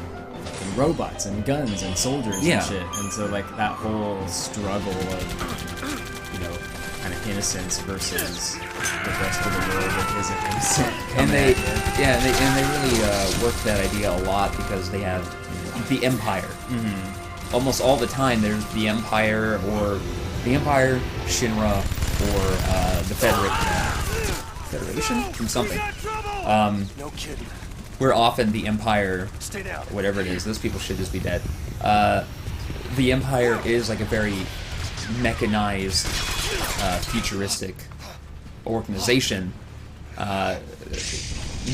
robots and guns and soldiers and shit. And so like that whole struggle of, you know, kind of innocence versus the rest of the world that isn't innocent. And they really work that idea a lot because they have the Empire. Almost all the time there's the Empire, Shinra, or the Federation from something. No kidding. Where often the Empire, Stay down. whatever it is, those people should just be dead. The Empire is like a very mechanized, futuristic organization,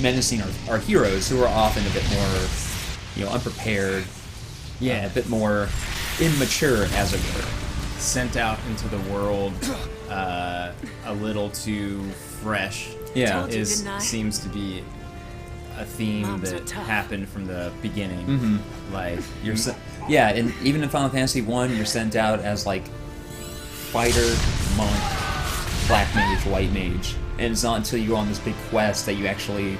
menacing our heroes, who are often a bit more, unprepared, a bit more immature, as it were. Sent out into the world a little too fresh. Yeah, seems to be a theme that happened from the beginning. Like and even in Final Fantasy I, you're sent out as like fighter, monk, black mage, white mage, and it's not until you go on this big quest that you actually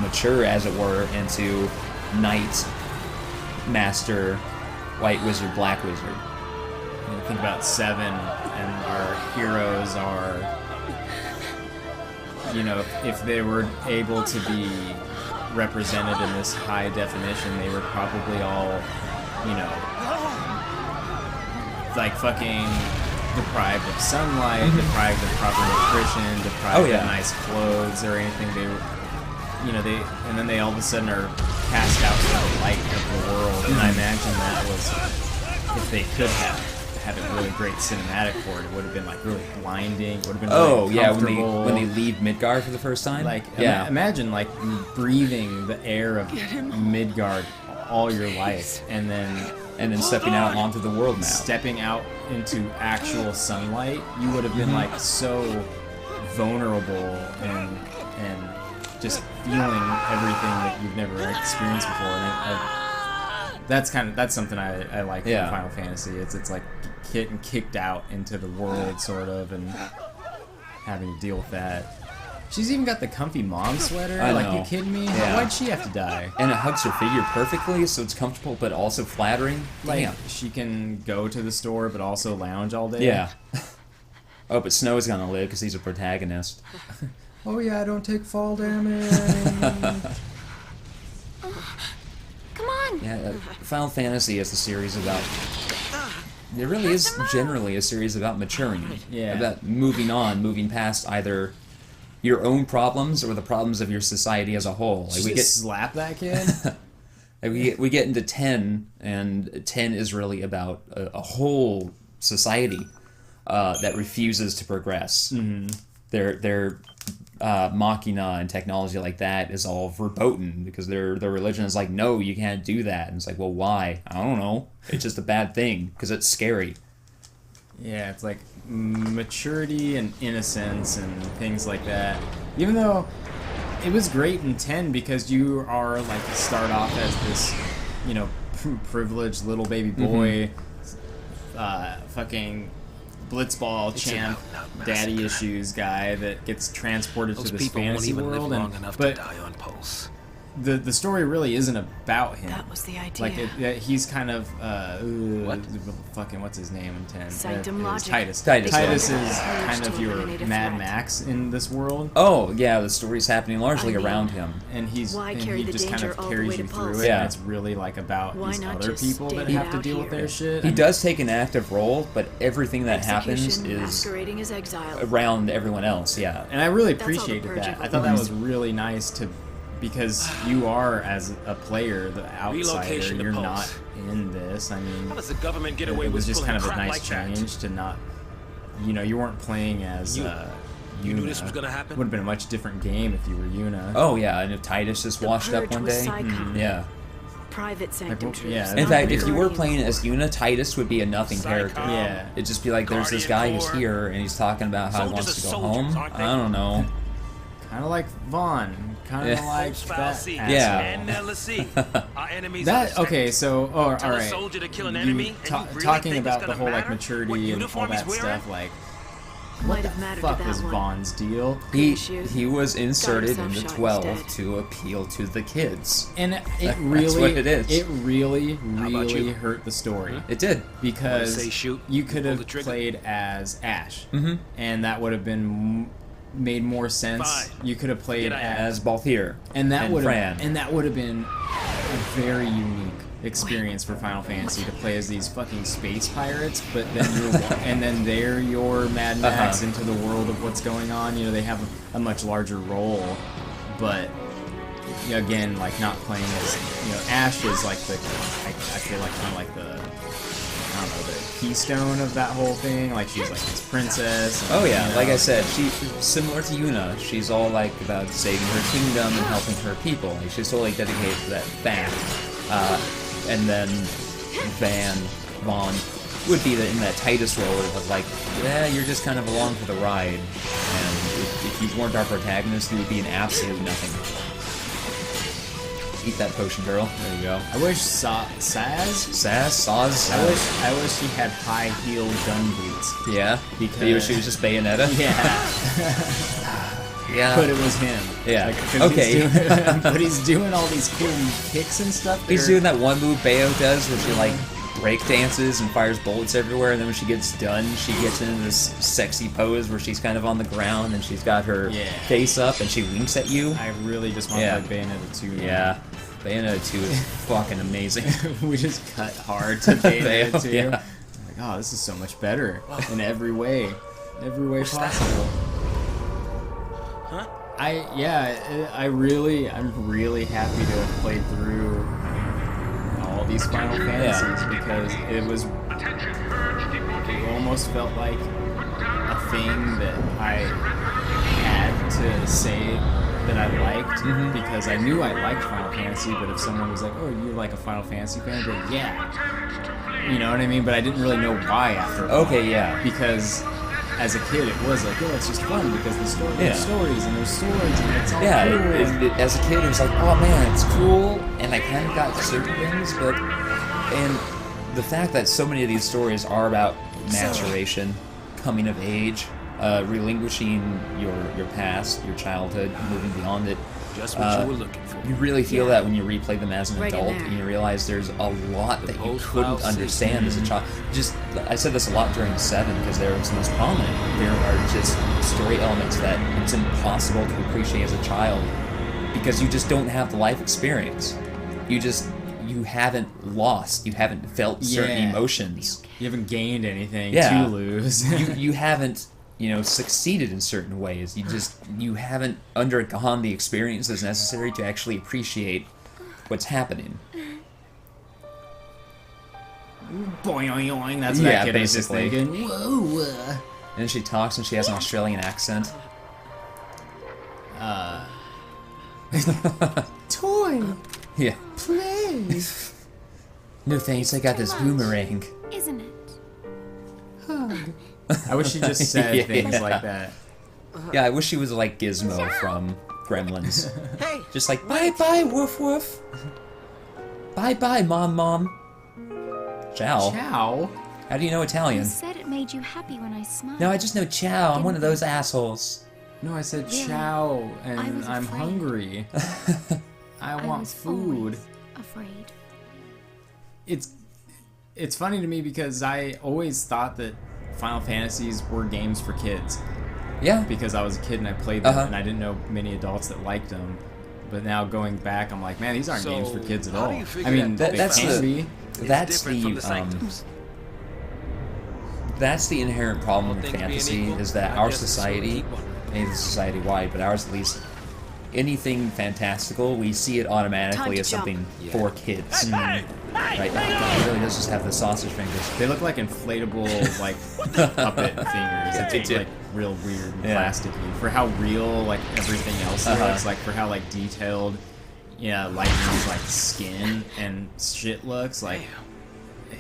mature, as it were, into knight, master, white wizard, black wizard. You think about VII, and our heroes are, if they were able to be represented in this high definition, they were probably all, like fucking deprived of sunlight, deprived of proper nutrition, deprived of nice clothes or anything. They were, and then they all of a sudden are cast out to the light of the world. And I imagine that was, if they could have had a really great cinematic for it, it would have been like really blinding. It would have been really comfortable. when they leave Midgard for the first time. Imagine like breathing the air of Midgard all your life, and then stepping out onto the world now. Stepping out into actual sunlight, you would have been like so vulnerable and just feeling everything that you've never experienced before. And that's something I like from Final Fantasy. It's like getting kicked out into the world, sort of, and having to deal with that. She's even got the comfy mom sweater. Like, you kidding me? Yeah. Why'd she have to die? And it hugs her figure perfectly, so it's comfortable but also flattering. Like, she can go to the store but also lounge all day. Yeah. Oh, but Snow's gonna live because he's a protagonist. Oh yeah, I don't take fall damage. Come on. Yeah, Final Fantasy is a series about... It really is generally a series about maturing. Yeah. About moving on, moving past either your own problems or the problems of your society as a whole. Like, we get slap that kid. we get into 10, and 10 is really about a whole society that refuses to progress. Their machina and technology like that is all verboten because their religion is like, no, you can't do that. And it's like, well, why? I don't know. It's just a bad thing because it's scary. Yeah, it's like maturity and innocence and things like that. Even though it was great in 10 because you are like start off as this, privileged little baby boy, fucking blitzball champ, daddy issues guy that gets transported to this fantasy world. To die on pulse. the story really isn't about him. That was the idea. Like he's kind of what's his name in 10? Sanctum logic. Titus. Titus Is kind of your Mad Max in this world. Oh yeah, the story's happening largely around him, and he just kind of carries you through it. Yeah. And it's really like about these other people that have to deal with their shit. He does take an active role, but everything that happens is around everyone else. Yeah, and I really appreciated that. I thought that was really nice because you are, as a player, the outsider. You're not in this. I mean, how does the government get away it was with just kind of a nice like change to not, you weren't playing as Yuna. You knew this was gonna happen? Would have been a much different game if you were Yuna. Oh yeah, and if Titus just washed up one day, yeah. Private sanctum In fact, if you were playing as Yuna, Titus would be a nothing character. Yeah. It'd just be like, there's this guy who's here, and he's talking about how he wants to go home. I don't know. Kind of like Vaughn. Kind of like that. Yeah. Okay, so, all right. Talking about the whole, like, maturity and all that stuff, like, what the fuck was Vaughn's deal? He was inserted in the 12 to appeal to the kids. And it really, that's what it is. It really hurt the story. It did. Because you could have played as Ash. Mm-hmm. And that would have been made more sense. You could have played as Balthier. And that would have been a very unique experience for Final Fantasy to play as these fucking space pirates, but then they're your Mad Max into the world of what's going on. They have a much larger role, but again, like not playing as Ash is like I feel like kind of like the keystone of that whole thing. Like she's like this princess. And, like I said, she's similar to Yuna. She's all like about saving her kingdom and helping her people. Like, she's totally dedicated to that fact. And then Vaughn would be in that Titus role of like, yeah, you're just kind of along for the ride. And if you weren't our protagonist, you would be an absolute nothing. Eat that potion, girl. There you go. I wish Saz. I wish she had high-heeled gun boots. Yeah, because she was just Bayonetta. Yeah. Yeah. But it was him. Yeah. Okay. But he's doing all these cool kicks and stuff. He's doing that one move Bayo does where she like break dances and fires bullets everywhere, and then when she gets done, she gets into this sexy pose where she's kind of on the ground and she's got her face up and she winks at you. I really just want to play Bayonetta 2. Yeah. Bayonetta 2 is fucking amazing. We just cut hard to Bayonetta 2. Yeah. Like, oh, this is so much better in every way possible. I'm really happy to have played through all these Final Fantasies because it almost felt like a thing that I had to say that I liked because I knew I liked Final Fantasy, but if someone was like, oh, you're like a Final Fantasy fan, I'd be like, yeah. You know what I mean? But I didn't really know why after a while. Okay, yeah. Because as a kid, it was like, oh, it's just fun because there's stories and there's swords and it's all cool. As a kid, it was like, oh man, it's cool, and I kind of got certain things, and the fact that so many of these stories are about maturation, coming of age, relinquishing your past, your childhood, moving beyond it. Just what you were looking for. You really feel that when you replay them as an adult, and you realize there's a lot that you couldn't understand as a child. I said this a lot during 7 because there was the most prominent. There are just story elements that it's impossible to appreciate as a child because you just don't have the life experience. You haven't lost. You haven't felt certain emotions. You haven't gained anything to lose. you haven't succeeded in certain ways. You haven't undergone the experiences necessary to actually appreciate what's happening. Boing, that's what that kid was just thinking. Whoa. And she talks and she has an Australian accent. Toy. Yeah. Play. No thanks, I got this boomerang. Isn't it? Hug. I wish she just said things like that. Yeah, I wish she was like Gizmo from Gremlins. Hey, just like, bye-bye, woof-woof. Bye-bye, mom. Ciao. Ciao? How do you know Italian? You said it made you happy when I smiled. No, I just know ciao. I'm one of those assholes. No, I said ciao, and I'm hungry. I I want was food. always afraid. It's funny to me because I always thought that Final Fantasies were games for kids. Yeah. Because I was a kid and I played them, and I didn't know many adults that liked them. But now going back, I'm like, man, these aren't games for kids at all. I mean, that's be. That's the inherent problem with fantasy, is that our society, maybe it's society-wide, but ours at least, anything fantastical, we see it automatically as something for kids. Right? Oh, God, it really does just have the sausage fingers. They look like inflatable, like, puppet fingers. It's like real weird and plasticky. For how real, like, everything else looks, like, for how, like, detailed, Lightning's, like, skin and shit looks, like,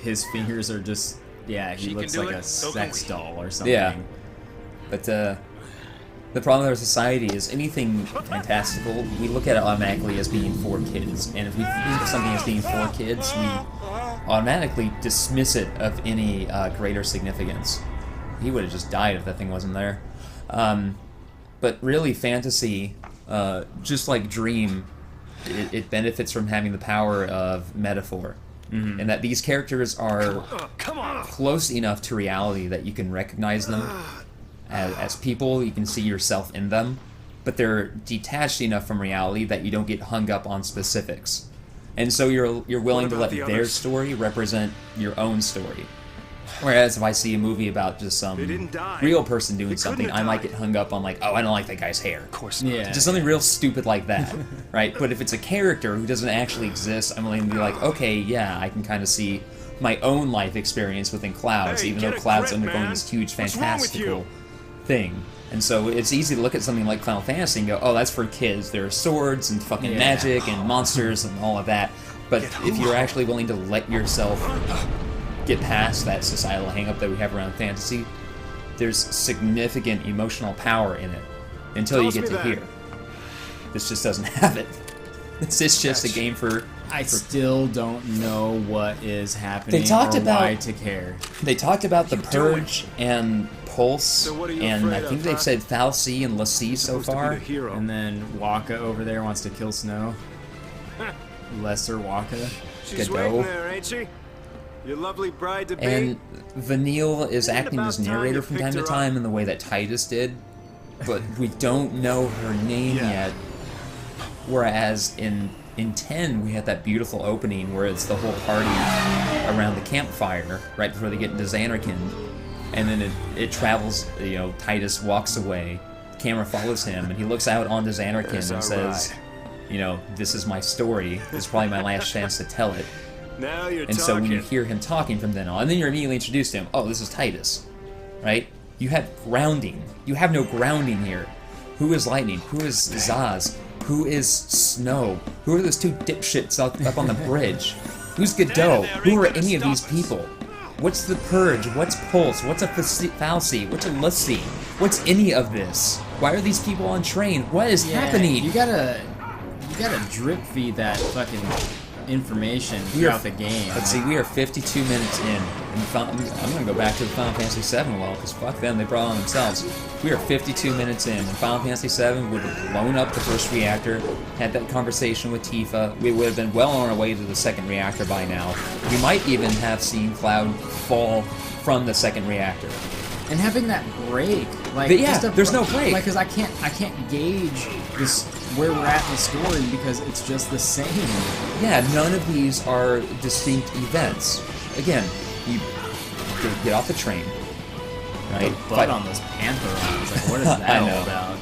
his fingers are just, he looks like a sex doll or something. Yeah. But, the problem with our society is anything fantastical, we look at it automatically as being for kids. And if we think of something as being for kids, we automatically dismiss it of any greater significance. He would have just died if that thing wasn't there. But really, fantasy, just like Dream, it benefits from having the power of metaphor. And that these characters are close enough to reality that you can recognize them as people, you can see yourself in them, but they're detached enough from reality that you don't get hung up on specifics. And so you're willing to let their story represent your own story. Whereas if I see a movie about just some real person doing something, I might get hung up on like, oh, I don't like that guy's hair. Of course not. Yeah. Just something real stupid like that, right? But if it's a character who doesn't actually exist, I'm willing to be like, okay, yeah, I can kind of see my own life experience within Cloud's, even though Cloud's undergoing this huge fantastical thing. And so it's easy to look at something like Final Fantasy and go, oh, that's for kids. There are swords and fucking magic and monsters and all of that. But if you're actually willing to let yourself get past that societal hang-up that we have around fantasy, there's significant emotional power in it until you get to here. This just doesn't have it. This is just a game for... I still don't know what is happening They talked or about- why to care. They talked about the Purge and Pulse, and I think they've said Fal'Cie and Lassie so far. And then Waka over there wants to kill Snow. Lesser Waka. She's Godot. waiting there, ain't she? Your lovely bride to be. And Vanille is acting as about time narrator you from picked time to her time in the way that Titus did, but we don't know her name yet. Whereas in 10, we had that beautiful opening where it's the whole party around the campfire right before they get into Xanarkand, and then it travels, Titus walks away, the camera follows him, and he looks out onto Xanarkand and says, this is my story, this is probably my last chance to tell it. Now you're And so when you hear him talking from then on, and then you're immediately introduced to him, oh, this is Titus, right? You have grounding. You have no grounding here. Who is Lightning? Who is Zaz? Who is Snow? Who are those two dipshits up on the bridge? Who's Godot? Who are any of these people? What's the Purge? What's Pulse? What's a Fal'Cie? What's a Lassie? What's any of this? Why are these people on train? What is happening? You gotta drip feed that fucking information throughout the game. Let's see, we are 52 minutes in. I'm going to go back to the Final Fantasy VII well, because fuck them, they brought it on themselves. We are 52 minutes in, and Final Fantasy VII would have blown up the first reactor, had that conversation with Tifa. We would have been well on our way to the second reactor by now. We might even have seen Cloud fall from the second reactor. And having that break, like, But yeah, there's no break. Like, because I can't gauge this where we're at in the story because it's just the same. Yeah, none of these are distinct events. Again, you get off the train, right? But on those panther eyes, like, what is that I all know. about?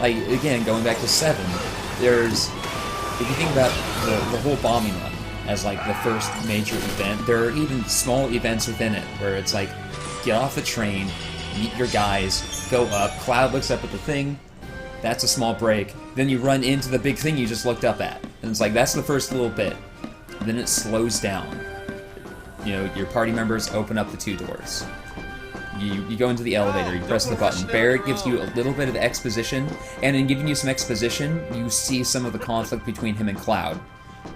Like, again, going back to 7, there's, if you think about the whole bombing run as, like, the first major event, there are even small events within it where it's like, get off the train, meet your guys, go up, Cloud looks up at the thing, that's a small break, then you run into the big thing you just looked up at. And it's like, that's the first little bit. Then it slows down. Your party members open up the 2 doors. You go into the elevator, you press the button. Barrett gives you a little bit of exposition, and in giving you some exposition, you see some of the conflict between him and Cloud.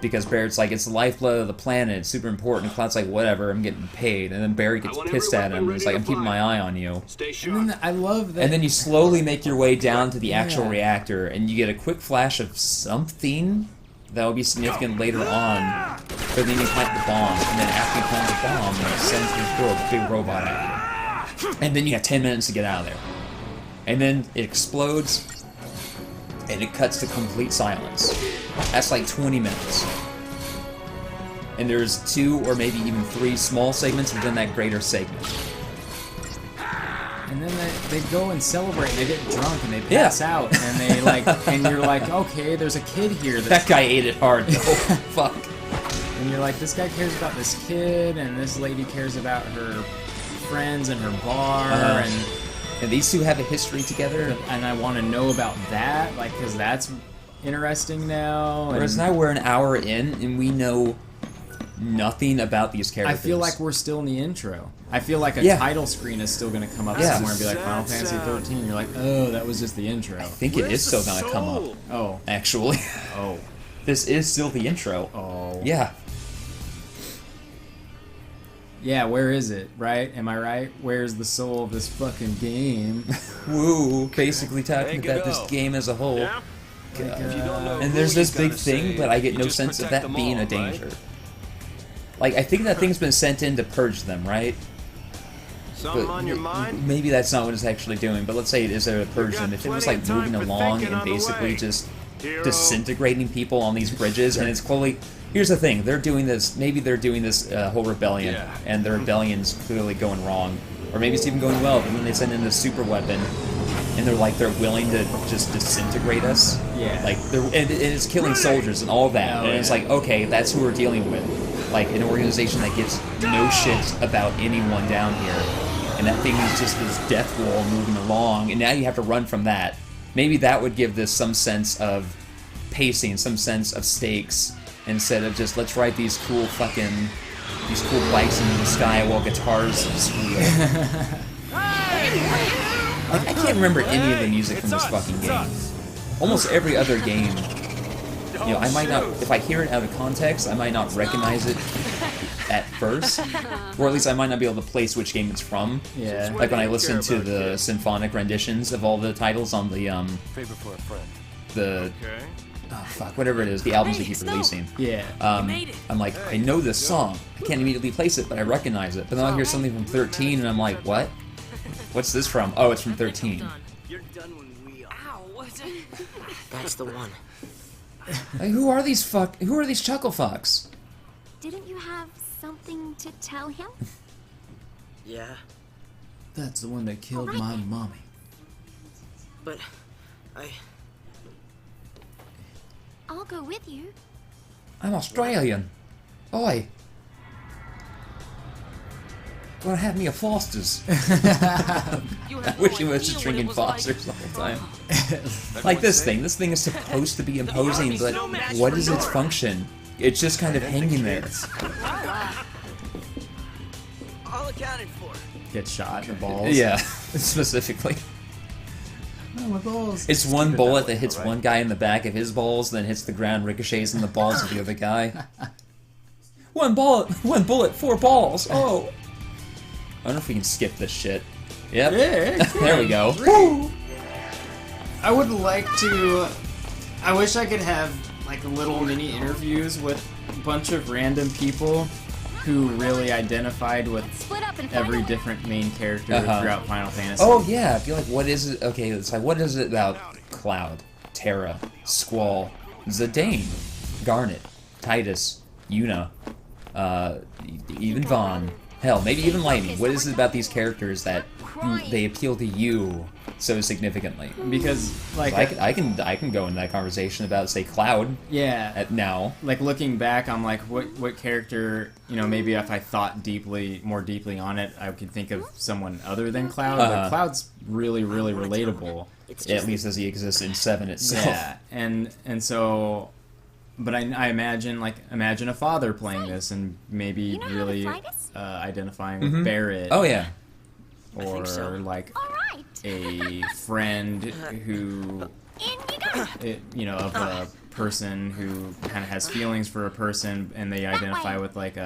Because Barrett's like, it's the lifeblood of the planet, it's super important, and Cloud's like, whatever, I'm getting paid. And then Barrett gets pissed at him, and he's like, I'm keeping my eye on you. And then I love that. And then you slowly make your way down to the actual reactor, and you get a quick flash of something that will be significant later on. But then you plant the bomb, and then after you plant the bomb, it sends this big robot at you. And then you have 10 minutes to get out of there. And then it explodes, and it cuts to complete silence. That's like 20 minutes. And there's 2 or maybe even 3 small segments within that greater segment. And then they go and celebrate, and they get drunk, and they pass out, and they like, and you're like, okay, there's a kid here. That guy ate it hard, though. Fuck. And you're like, this guy cares about this kid, and this lady cares about her friends and her bar, and these 2 have a history together. And I want to know about that, like, because that's interesting now. Whereas now we're an hour in, and we know nothing about these characters. I feel like we're still in the intro. I feel like a title screen is still going to come up somewhere and be like, Final Fantasy XIII. You're like, oh, that was just the intro. I think it is still going to come up. Oh. Actually. Oh. This is still the intro. Oh. Yeah. Yeah, where is it, right? Am I right? Where's the soul of this fucking game? Woo, basically talking about this game as a whole. Yeah? And there's this big thing, but I get no sense of that being a danger. Like, I think that thing's been sent in to purge them, right? Something on your mind? Maybe that's not what it's actually doing, but let's say it is there to purge them. If it was like moving along and basically just disintegrating people on these bridges, and it's clearly... Here's the thing, they're doing this, maybe they're doing this whole rebellion, and the rebellion's clearly going wrong. Or maybe it's even going well, but then they send in this super weapon, and they're willing to just disintegrate us. Yeah. Like, and it's killing soldiers and all that, and it's like, okay, that's who we're dealing with. Like, an organization that gives no shit about anyone down here. And that thing is just this death wall moving along, and now you have to run from that. Maybe that would give this some sense of pacing, some sense of stakes, instead of just, let's ride these cool bikes into the sky while guitars squeal. I can't remember any of the music from this fucking game. Almost every other game, you know, I might not, if I hear it out of context, I might not recognize it at first, or at least I might not be able to place which game it's from. Yeah. Like when I listen to the symphonic renditions of all the titles on the oh fuck, whatever it is, the albums they keep releasing. Yeah. I'm like, I know this song. I can't immediately place it, but I recognize it. But then I'll hear something from 13, and I'm like, what? What's this from? Oh, it's from 13. You're done when we are. Ow. That's the one. Like, who are these chuckle fucks? Didn't you have something to tell him? Yeah, That's the one that killed my mommy. but I'll go with you. I'm Australian. Oi. Gonna have me a Foster's. I wish he was just drinking Foster's the whole time. Like this thing. This thing is supposed to be imposing, but what is its function? It's just kind of hanging there. all accounted for. Get shot in the balls. Yeah, specifically. Oh, my balls. It's one bullet that hits one guy in the back of his balls, then hits the ground, ricochets in the balls of the other guy. One bullet, 4 balls. Oh. I wonder if we can skip this shit. Yep. Yeah, There we go. Woo! I would like to... I wish I could have, like, little mini interviews with a bunch of random people who really identified with Split up and find every a way. different main character throughout Final Fantasy. Oh yeah, I feel like what is it? Okay, it's like what is it about Cloud, Terra, Squall, Zidane, Garnet, Titus, Yuna, even Vaughn, hell, maybe even Lightning. What is it about these characters that they appeal to you so significantly? Because, like... I can go in that conversation about, say, Cloud. Yeah. Now. Like, looking back, I'm like, what character, you know, maybe if I thought more deeply on it, I could think of someone other than Cloud, but Cloud's really, really relatable. At least as he exists in 7 itself. Yeah, and so... But I imagine a father playing this and maybe You know how to really fly this? identifying with Barrett. Oh yeah. Or so. like All right. a friend who, In you go. of a person who kind of has feelings for a person, and they identify with like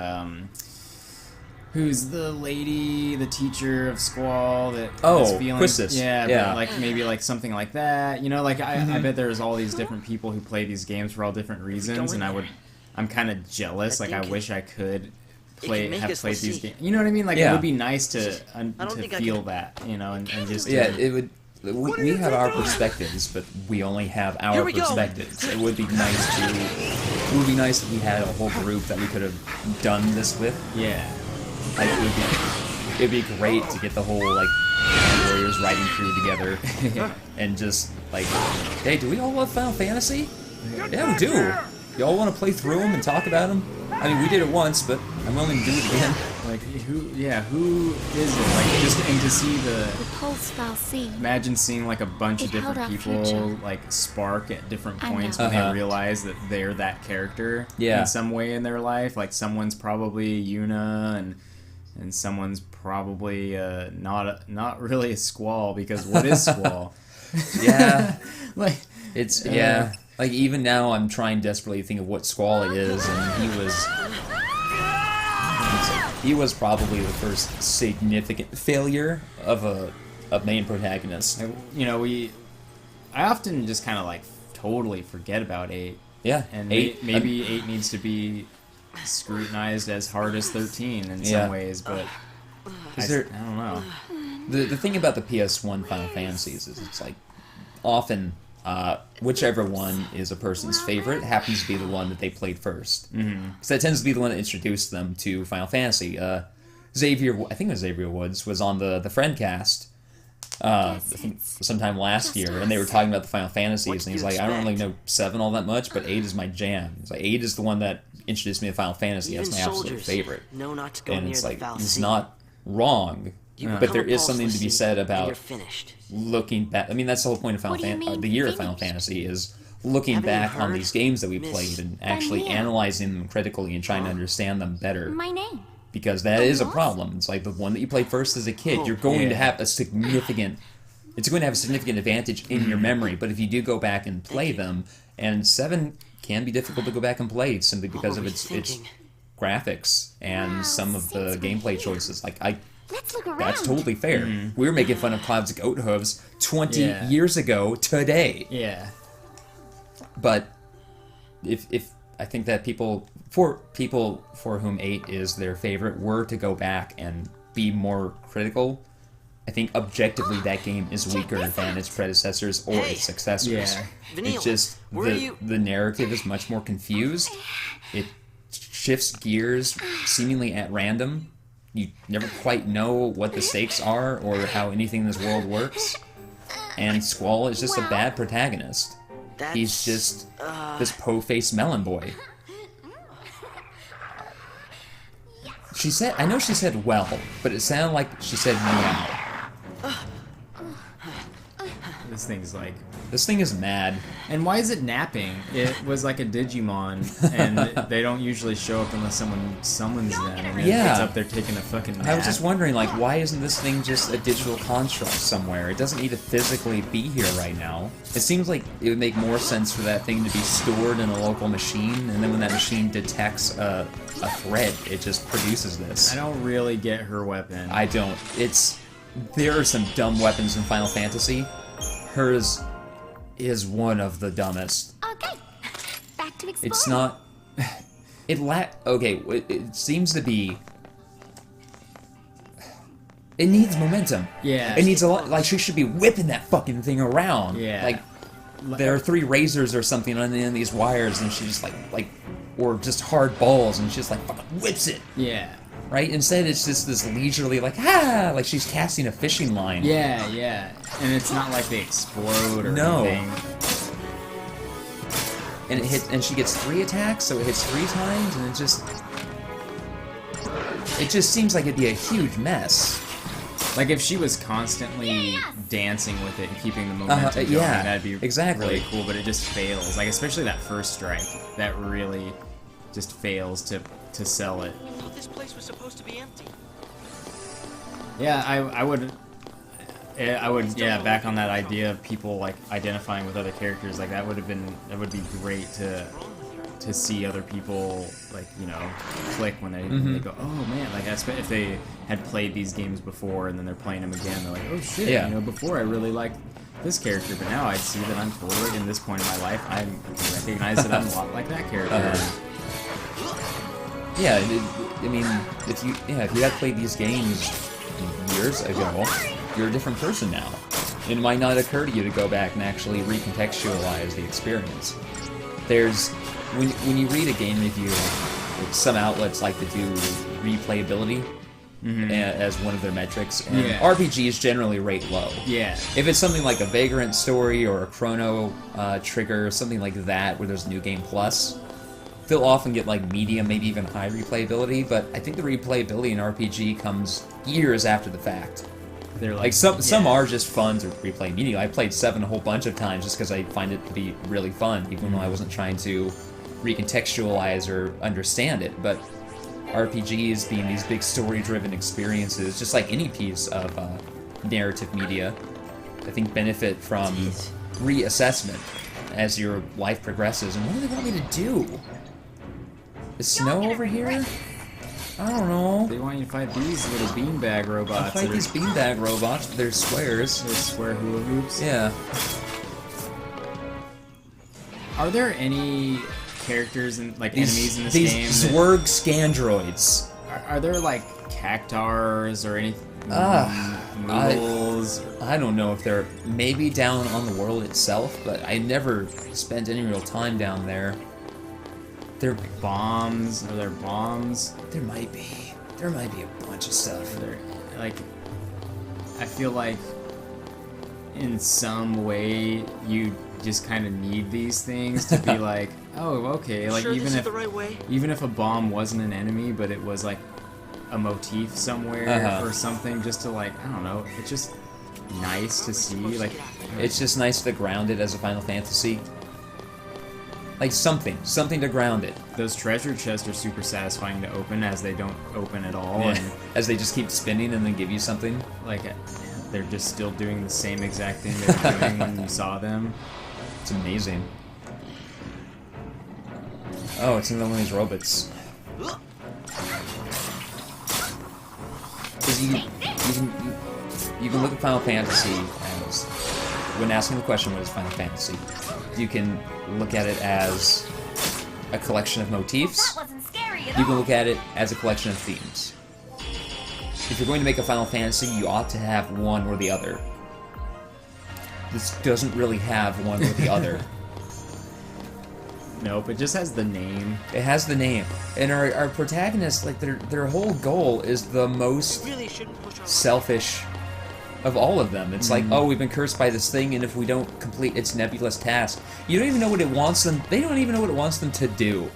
who's the lady, the teacher of Squall that is feeling... Quistis. Yeah, Yeah. but like maybe like something like that. You know, like I bet there's all these different people who play these games for all different reasons, and I'm kind of jealous. Like I wish I could played these games. You know what I mean? Like it would be nice to feel that, you know, and just it would. We have our perspectives, but we only have our perspectives. It would be nice to. It would be nice if we had a whole group that we could have done this with. Yeah. Like it'd be great to get the whole like warriors riding through together and just like, hey, do we all love Final Fantasy? Yeah, we do. Y'all want to play through them and talk about them? I mean, we did it once, but I'm willing to do it again. Like who is it? Like just and to see the pulse file C. Imagine seeing like a bunch of different people like spark at different points when they realize that they're that character in some way in their life. Like someone's probably Yuna and someone's probably not really a Squall, because what is Squall? Yeah, like it's like even now I'm trying desperately to think of what Squall is, and he was probably the first significant failure of a main protagonist. You know, I often just kind of like totally forget about 8. Yeah, and 8 maybe 8 needs to be scrutinized as hard as 13 in some ways, but I don't know. The thing about the PS1 Final Fantasies is it's like often whichever one is a person's favorite happens to be the one that they played first. Because that tends to be the one that introduced them to Final Fantasy. Xavier, I think it was Xavier Woods, was on the Friendcast I think sometime last year, and they were talking about the Final Fantasies, and he's like, I don't really know 7 all that much, but 8 is my jam. He's like, 8 is the one that introduced me to Final Fantasy. That's my absolute favorite. And it's like, he's not wrong, but there is something to be said about looking back. I mean, that's the whole point of Final Fantasy. The year of Final Fantasy is looking back on these games that we played and actually analyzing them critically and trying to understand them better. My name. Because that is a problem. It's like the one that you played first as a kid, you're going to have a significant... It's going to have a significant advantage in your memory, but if you do go back and play them, and 7 can be difficult to go back and play simply because of its graphics and some of the gameplay choices. Like, Let's look around. That's totally fair. We were making fun of Cloud's goat hooves 20 years ago today. Yeah. But if I think that for people for whom 8 is their favorite were to go back and be more critical, I think objectively that game is weaker than its predecessors or its successors. Yeah. It's just the narrative is much more confused. It shifts gears seemingly at random. You never quite know what the stakes are or how anything in this world works. And Squall is just a bad protagonist. He's just this po-faced melon boy. I know she said well, but it sounded like she said meow. This thing is mad. And why is it napping? It was like a Digimon, and they don't usually show up unless someone summons them, and it's up there taking a fucking nap. I was just wondering, like, why isn't this thing just a digital construct somewhere? It doesn't need to physically be here right now. It seems like it would make more sense for that thing to be stored in a local machine, and then when that machine detects a threat, it just produces this. I don't really get her weapon. I don't. There are some dumb weapons in Final Fantasy. Hers is one of the dumbest. Okay, back to exploring. It's not... it seems to be... It needs momentum. Yeah. It needs a lot... Like, she should be whipping that fucking thing around. Yeah. Like, there are 3 razors or something on the end of these wires, and she just, like... Or just hard balls, and she just, like, fucking whips it. Yeah. Right? Instead, it's just this leisurely, like, like she's casting a fishing line. Yeah, yeah. And it's not like they explode or anything. And she gets 3 attacks, so it hits 3 times, and it just seems like it'd be a huge mess. Like if she was constantly dancing with it and keeping the momentum going, that'd be really cool, but it just fails. Like especially that first strike, that really just fails to sell it. I thought this place was supposed to be empty. Yeah, I would, back on that idea of people like identifying with other characters, like that would be great to to see other people like click when they go, oh man, like if they had played these games before and then they're playing them again, they're like, oh shit, before I really liked this character, but now I see that I'm totally in this point in my life I recognize that I'm a lot like that character. Yeah, I mean, if you had played these games years ago, you're a different person now. It might not occur to you to go back and actually recontextualize the experience. There's when you read a game review, some outlets like to do replayability as one of their metrics, and RPGs generally rate low. Yeah. If it's something like a Vagrant story or a Chrono Trigger, something like that, where there's New Game Plus, they'll often get like medium, maybe even high replayability, but I think the replayability in RPG comes years after the fact. They're like some are just fun to replay immediately. I played 7 a whole bunch of times just because I find it to be really fun, even though I wasn't trying to recontextualize or understand it. But RPGs being these big story-driven experiences, just like any piece of narrative media, I think benefit from reassessment as your life progresses. And what do they want me to do? Is Snow over here? I don't know. They want you to fight these little beanbag robots. Fight these beanbag robots, but they're squares. They're square hula hoops. Yeah. Are there any characters and enemies in this game? These Zwerg Scandroids. Are there like cactars or anything? Noodles? I don't know if they're maybe down on the world itself, but I never spent any real time down there. They're bombs. Are there bombs? There might be. There might be a bunch of stuff. I feel like in some way you just kind of need these things to be like, oh, okay. Like even if a bomb wasn't an enemy, but it was like a motif somewhere or something, just to like, I don't know. It's just nice to see. Like it's just nice to ground it as a Final Fantasy. Like something to ground it. Those treasure chests are super satisfying to open, as they don't open at all. Yeah. And as they just keep spinning and then give you something. Like, they're just still doing the same exact thing they were doing when you saw them. It's amazing. Oh, it's another one of these robots. Because you can look at Final Fantasy as, when asking the question, what is Final Fantasy? You can look at it as a collection of motifs. You can look at it as a collection of themes. If you're going to make a Final Fantasy, you ought to have one or the other. This doesn't really have one or the other. Nope, it just has the name. It has the name. And our protagonists, like, their whole goal is the most selfish of all of them. It's like, oh, we've been cursed by this thing, and if we don't complete its nebulous task, you don't even know what it wants them. They don't even know what it wants them to do,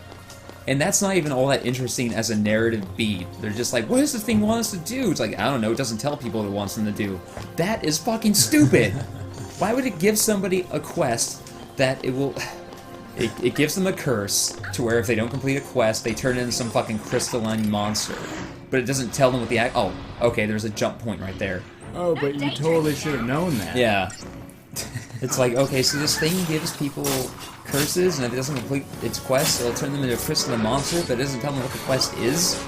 and that's not even all that interesting as a narrative beat. They're just like, what does this thing want us to do? It's like, I don't know. It doesn't tell people what it wants them to do. That is fucking stupid. Why would it give somebody a quest that it will? It gives them a curse to where if they don't complete a quest, they turn into some fucking crystalline monster. But it doesn't tell them what the oh, okay, there's a jump point right there. Oh, but you totally should have known that. Yeah. It's like, okay, so this thing gives people curses, and if it doesn't complete its quest, it'll turn them into a crystalline monster, but it doesn't tell them what the quest is.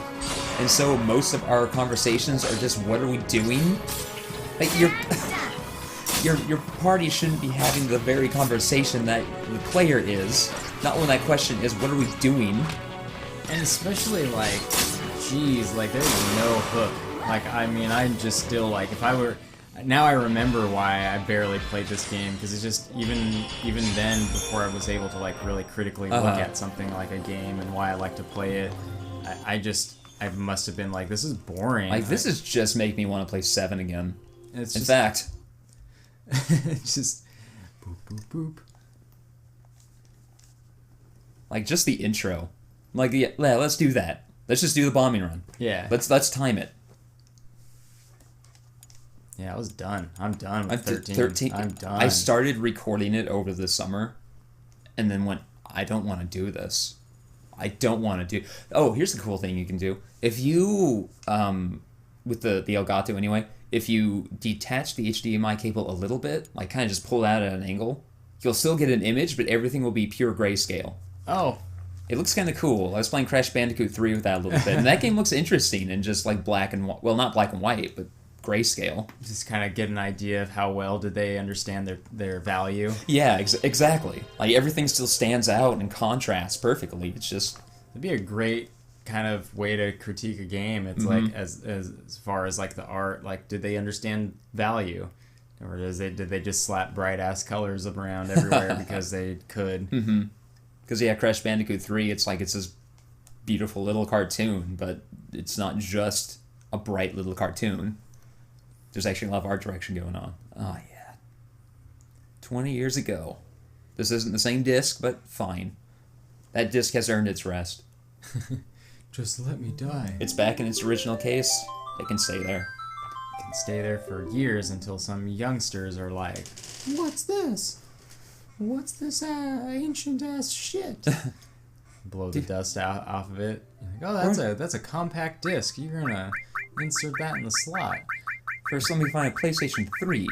And so most of our conversations are just, what are we doing? Like, your party shouldn't be having the very conversation that the player is, not when that question is, what are we doing? And especially, like, geez, like, there's no hook. Like, I mean, I'm just still, like, if I were... Now I remember why I barely played this game, because it's just, even then, before I was able to, like, really critically look at something like a game and why I like to play it, I must have been like, this is boring. Like, this is just making me want to play 7 again. It's In fact... it's just... Boop, boop, boop. Like, just the intro. Like, yeah, let's do that. Let's just do the bombing run. Yeah. Let's time it. Yeah, I was done. I'm done with 13. I'm done. I started recording it over the summer, and then went, I don't want to do this. I don't want to do... Oh, here's the cool thing you can do. If you, with the Elgato anyway, if you detach the HDMI cable a little bit, like kind of just pull it out at an angle, you'll still get an image, but everything will be pure grayscale. Oh. It looks kind of cool. I was playing Crash Bandicoot 3 with that a little bit, and that game looks interesting in just like black and well, not black and white, but grayscale. Just kind of get an idea of how well did they understand their value. Yeah, exactly. Like everything still stands out and contrasts perfectly. It's just it'd be a great kind of way to critique a game. It's like as far as like the art, like did they understand value, or did they just slap bright ass colors around everywhere because they could? Because yeah, Crash Bandicoot 3, it's like it's this beautiful little cartoon, but it's not just a bright little cartoon. There's actually a lot of art direction going on. Oh, yeah. 20 years ago. This isn't the same disc, but fine. That disc has earned its rest. Just let me die. It's back in its original case. It can stay there. It can stay there for years until some youngsters are like, what's this? What's this ancient-ass shit? Blow the dust out off of it. Like, oh, that's a compact disc. You're going to insert that in the slot. First, let me find a PlayStation 3.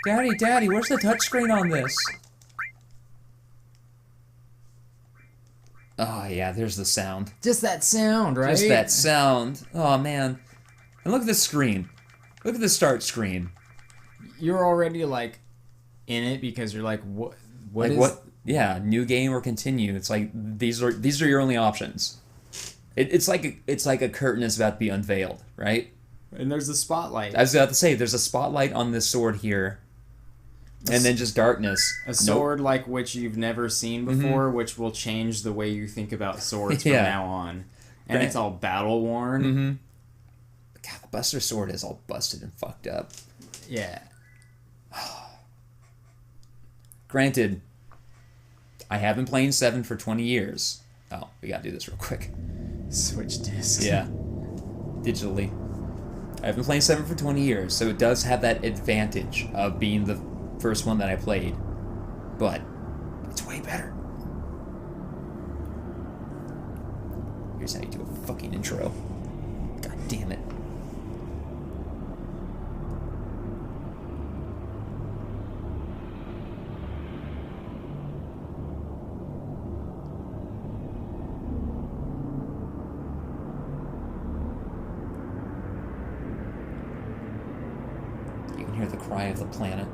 Daddy, where's the touchscreen on this? Oh, yeah, there's the sound. Just that sound, right? Just that sound. Oh, man. And look at this screen. Look at the start screen. You're already, like, in it because you're like, what like is... What? Yeah, new game or continue. It's like, these are your only options. It's like a curtain is about to be unveiled, right? And there's the spotlight. I was about to say, there's a spotlight on this sword here, and then just darkness. A sword like which you've never seen before, which will change the way you think about swords from now on. And it's all battle worn. God, the Buster Sword is all busted and fucked up. Yeah. Granted, I have been playing 7 for 20 years. Oh, we gotta do this real quick. Switch discs. Yeah. Digitally. I've been playing 7 for 20 years, so it does have that advantage of being the first one that I played. But it's way better. Here's how you do a fucking intro. God damn it. Hear the cry of the planet.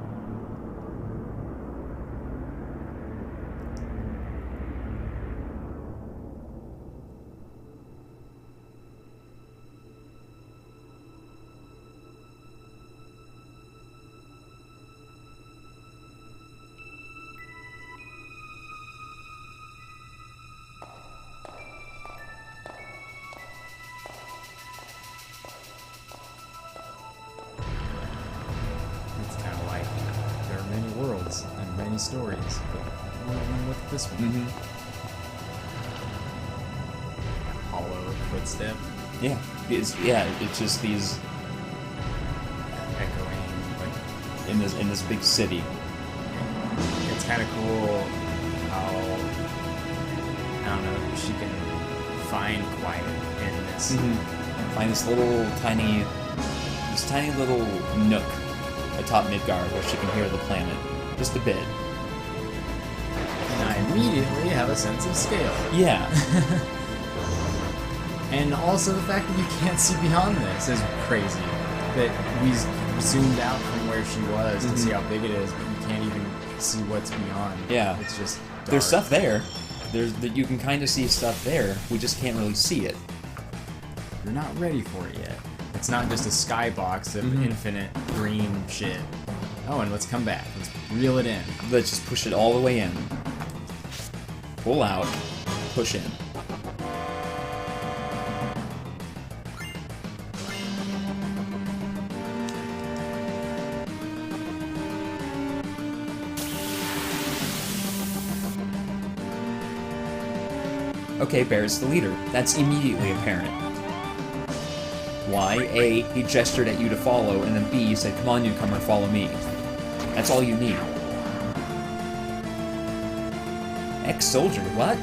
And many stories, but look at this one. Hollow footstep. Yeah, it's just these echoing, like in this big city. It's kind of cool how I don't know she can find quiet in this. Find this tiny little nook atop Midgard where she can hear the planet. Just a bit. And I immediately have a sense of scale. Yeah. And also the fact that you can't see beyond this is crazy. That we zoomed out from where she was to see how big it is, but you can't even see what's beyond. Yeah. It's just dark. There's stuff there. You can kind of see stuff there. We just can't really see it. You're not ready for it yet. It's not just a skybox of infinite green shit. Oh, and let's come back. Let's reel it in. Let's just push it all the way in. Pull out. Push in. Okay, Barrett's the leader. That's immediately apparent. Why? A, he gestured at you to follow, and then B, he said, come on, newcomer, follow me. That's all you need. Ex-soldier, what?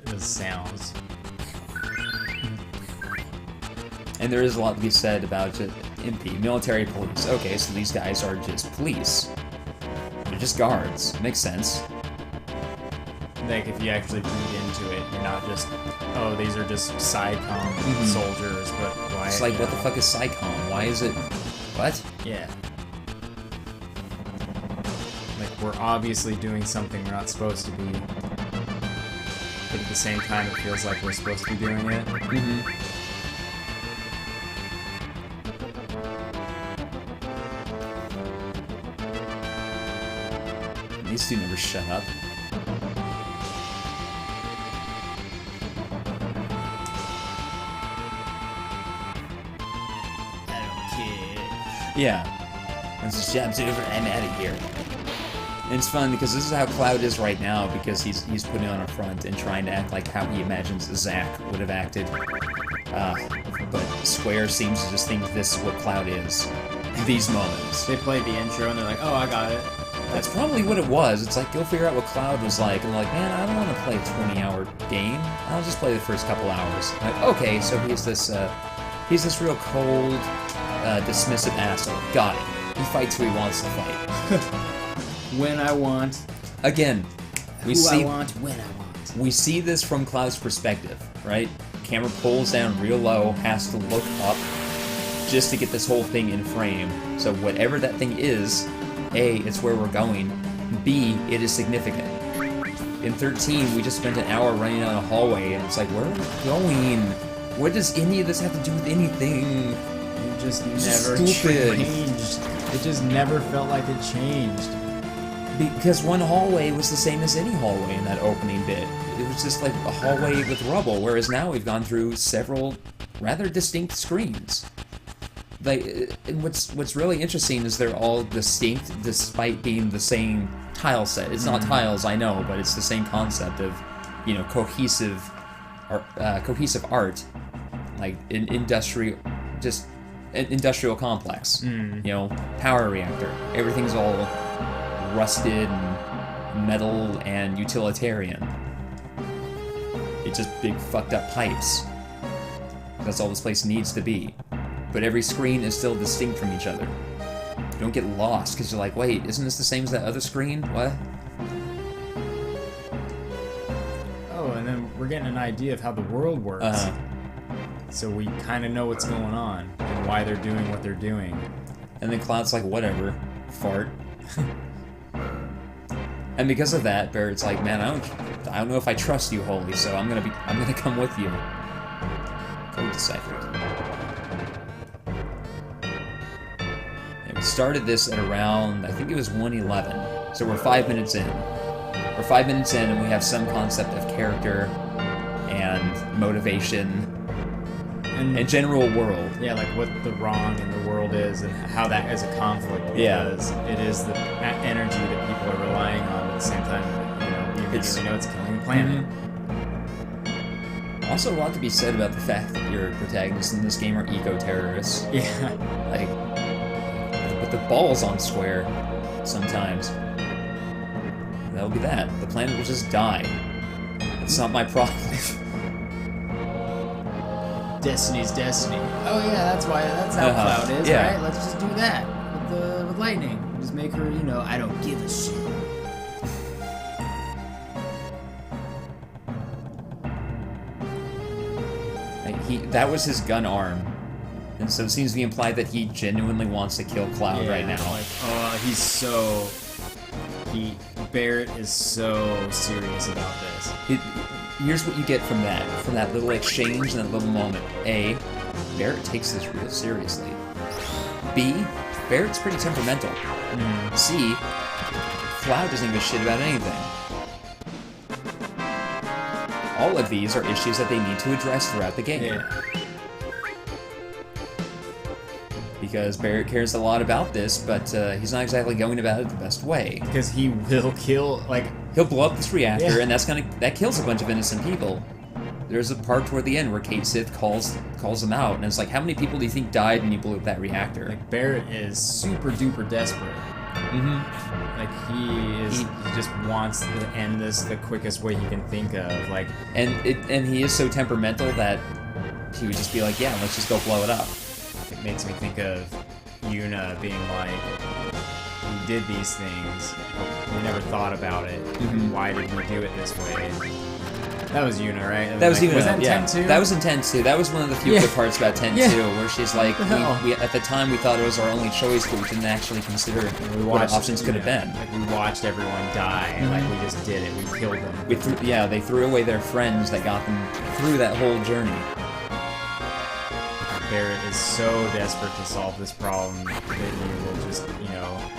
Those sounds. And there is a lot to be said about MP, military police. Okay, so these guys are just police. They're just guards. Makes sense. Like, if you actually read into it, you're not just, oh, these are just SciComm soldiers, but why... It's like, what the fuck is SciComm? Why is it... What? Yeah. Like, we're obviously doing something we're not supposed to be. But at the same time, it feels like we're supposed to be doing it. These two never shut up. Yeah. Once this job's over, I'm out of here. And it's fun because this is how Cloud is right now, because he's putting on a front and trying to act like how he imagines Zack would have acted. But Square seems to just think this is what Cloud is in these moments. They played the intro and they're like, oh, I got it. That's probably what it was. It's like, go figure out what Cloud was like. And they're like, man, I don't want to play a 20-hour game. I'll just play the first couple hours. I'm like, okay, so he's this real cold, dismissive asshole. Got it. He fights who he wants to fight. When I want. Again, I want, when I want. We see this from Cloud's perspective, right? Camera pulls down real low, has to look up just to get this whole thing in frame. So whatever that thing is, A, it's where we're going. B, it is significant. In 13, we just spent an hour running down a hallway, and it's like, where are we going? What does any of this have to do with anything? It just never changed. It just never felt like it changed. Because one hallway was the same as any hallway in that opening bit. It was just like a hallway with rubble, whereas now we've gone through several rather distinct screens. Like, and what's really interesting is they're all distinct despite being the same tile set. It's not tiles, I know, but it's the same concept of, you know, cohesive art, like an industrial complex. You know, power reactor. Everything's all rusted and metal and utilitarian. It's just big fucked up pipes. That's all this place needs to be. But every screen is still distinct from each other. Don't get lost, because you're like, wait, isn't this the same as that other screen? What? Oh, and then we're getting an idea of how the world works. So we kind of know what's going on, and why they're doing what they're doing. And then Cloud's like, whatever, fart. And because of that, Barrett's like, man, I don't know if I trust you wholly, so I'm gonna come with you. Code deciphered. And we started this at around, I think it was 1:11. So we're 5 minutes in. We're 5 minutes in, and we have some concept of character and motivation and general world. Yeah, like what the wrong in the world is and how that is a conflict, because it is the energy that people are relying on, but at the same time, you know, you immediately know it's killing the planet. Also, a lot to be said about the fact that your protagonists in this game are eco-terrorists. Yeah. Like, put the balls on Square sometimes. That'll be that. The planet will just die. It's not my problem. Destiny's destiny. Oh yeah, that's how Cloud is, right? Let's just do that with lightning. Just make her, you know, I don't give a shit. Like that was his gun arm, and so it seems to be implied that he genuinely wants to kill Cloud right now. Like, Barrett is so serious about this. Here's what you get from that little exchange and that little moment. A, Barrett takes this real seriously. B, Barrett's pretty temperamental. C, Cloud doesn't give a shit about anything. All of these are issues that they need to address throughout the game. Yeah. Because Barrett cares a lot about this, but he's not exactly going about it the best way. Because he will kill, he'll blow up this reactor, and that kills a bunch of innocent people. There's a part toward the end where Kate Sith calls them out, and it's like, how many people do you think died when you blew up that reactor? Like, Barrett is super duper desperate. Like, he just wants to end this the quickest way he can think of. Like, and he is so temperamental that he would just be like, yeah, let's just go blow it up. It makes me think of Yuna being like, we did these things, but we never thought about it. Why did we do it this way? That was Yuna, right? That was Yuna. Was that in yeah. 10 too? That was in 10 too. That was one of the few good parts about 10 too, where she's like, we at the time we thought it was our only choice, but we didn't actually consider what our options could have been. Like we watched everyone die, like we just did it. We killed them. They threw away their friends that got them through that whole journey. Barrett is so desperate to solve this problem that he will just,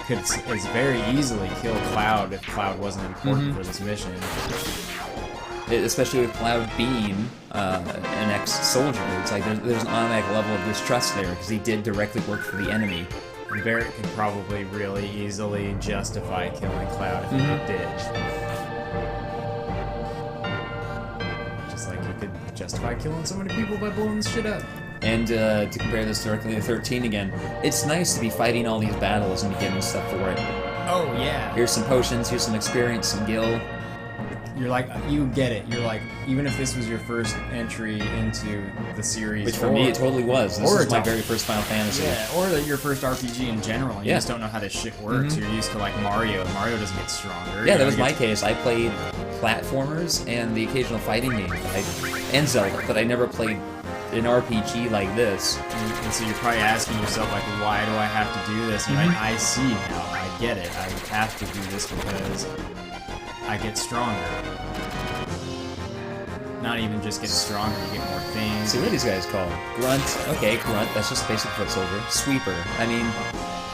could as very easily kill Cloud if Cloud wasn't important for this mission. Especially with Cloud being an ex-soldier, it's like there's an automatic level of distrust there because he did directly work for the enemy. And Barrett could probably really easily justify killing Cloud if he did. Just like he could justify killing so many people by blowing this shit up. And to compare this directly to 13 again, it's nice to be fighting all these battles and be getting stuff for it. Oh yeah. Here's some potions, here's some experience, some gil. You're like, you get it. You're like, even if this was your first entry into the series, which for me it totally was. This was my very first Final Fantasy. Yeah, or your first RPG in general. You just don't know how this shit works. You're used to like Mario. Mario doesn't get stronger. Yeah, that was my case. I played platformers and the occasional fighting game, and Zelda, but I never played an RPG like this. And so you're probably asking yourself, like, why do I have to do this? And I see now. I get it. I have to do this because I get stronger. Not even just get stronger, you get more things. See, what are these guys called? Grunt. Okay, Grunt, that's just a basic foot soldier. Sweeper. I mean,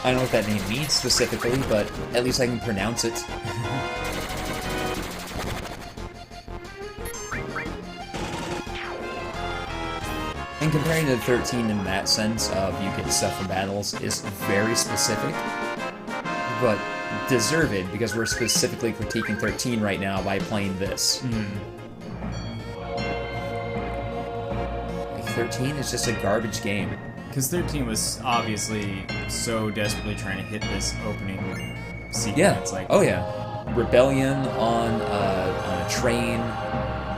I don't know what that name means specifically, but at least I can pronounce it. And comparing to 13 in that sense of you get stuff from battles is very specific, but deserved because we're specifically critiquing 13 right now by playing this. 13 is just a garbage game. Because 13 was obviously so desperately trying to hit this opening sequence. Yeah. Like, oh yeah. Rebellion on a train,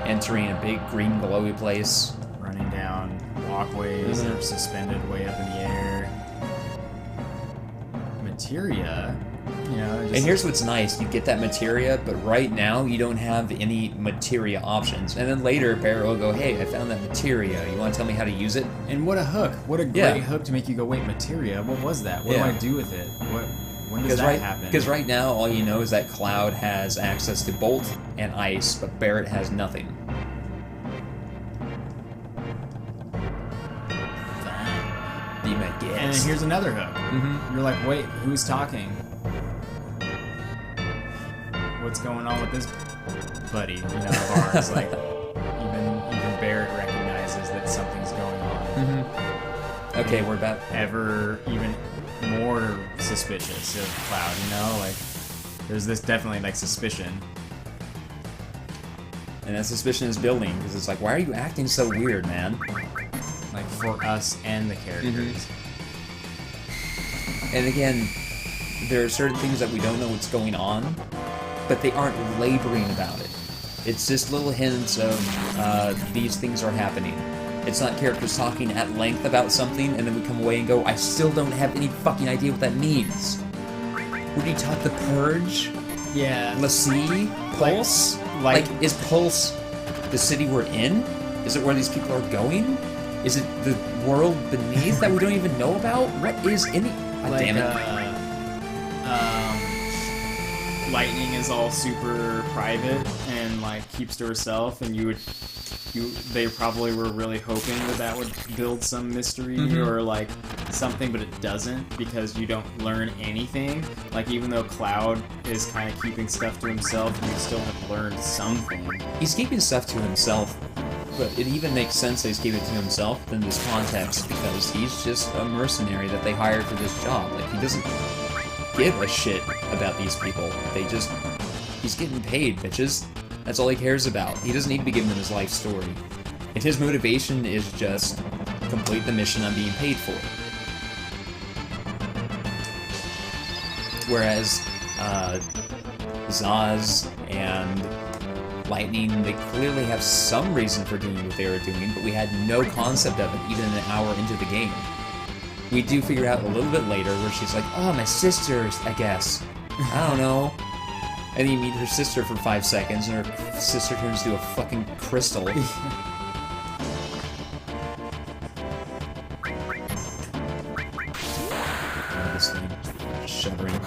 entering a big green glowy place. Running down walkways that are suspended way up in the air. Materia, and here's what's nice, you get that materia, but right now you don't have any materia options. And then later, Barrett will go, hey, I found that materia. You want to tell me how to use it? And what a hook. What a great hook to make you go, wait, materia? What was that? What do I do with it? When does that happen? Because right now, all you know is that Cloud has access to Bolt and Ice, but Barrett has nothing. Be my guest. And then here's another hook. You're like, wait, who's talking? What's going on with this buddy, of ours? Like, even Barrett recognizes that something's going on. Okay, we're about ever even more suspicious of Cloud, like there's this definitely like suspicion. And that suspicion is building, because it's like, why are you acting so weird, man? Like, for us and the characters. And again, there are certain things that we don't know what's going on, but they aren't laboring about it. It's just little hints of these things are happening. It's not characters talking at length about something, and then we come away and go, I still don't have any fucking idea what that means. Would you talk the Purge? Yeah. Lassie? Pulse? Like, is Pulse the city we're in? Is it where these people are going? Is it the world beneath that we don't even know about? What is any... Like, damn it. Lightning is all super private and like keeps to herself, and they probably were really hoping that would build some mystery or like something, but it doesn't, because you don't learn anything. Like, even though Cloud is kind of keeping stuff to himself, you still have learned something. He's keeping stuff to himself, but it even makes sense that he's keeping it to himself in this context, because he's just a mercenary that they hired for this job. Like, he doesn't give a shit about these people. He's getting paid, bitches. That's all he cares about. He doesn't need to be giving them his life story. And his motivation is just complete the mission I'm being paid for. Whereas Zaz and lightning. They clearly have some reason for doing what they were doing, but we had no concept of it even an hour into the game. We do figure out a little bit later where she's like, oh, my sister, I guess. I don't know. And then you meet her sister for 5 seconds, and her sister turns to a fucking crystal. This thing. Shuddering.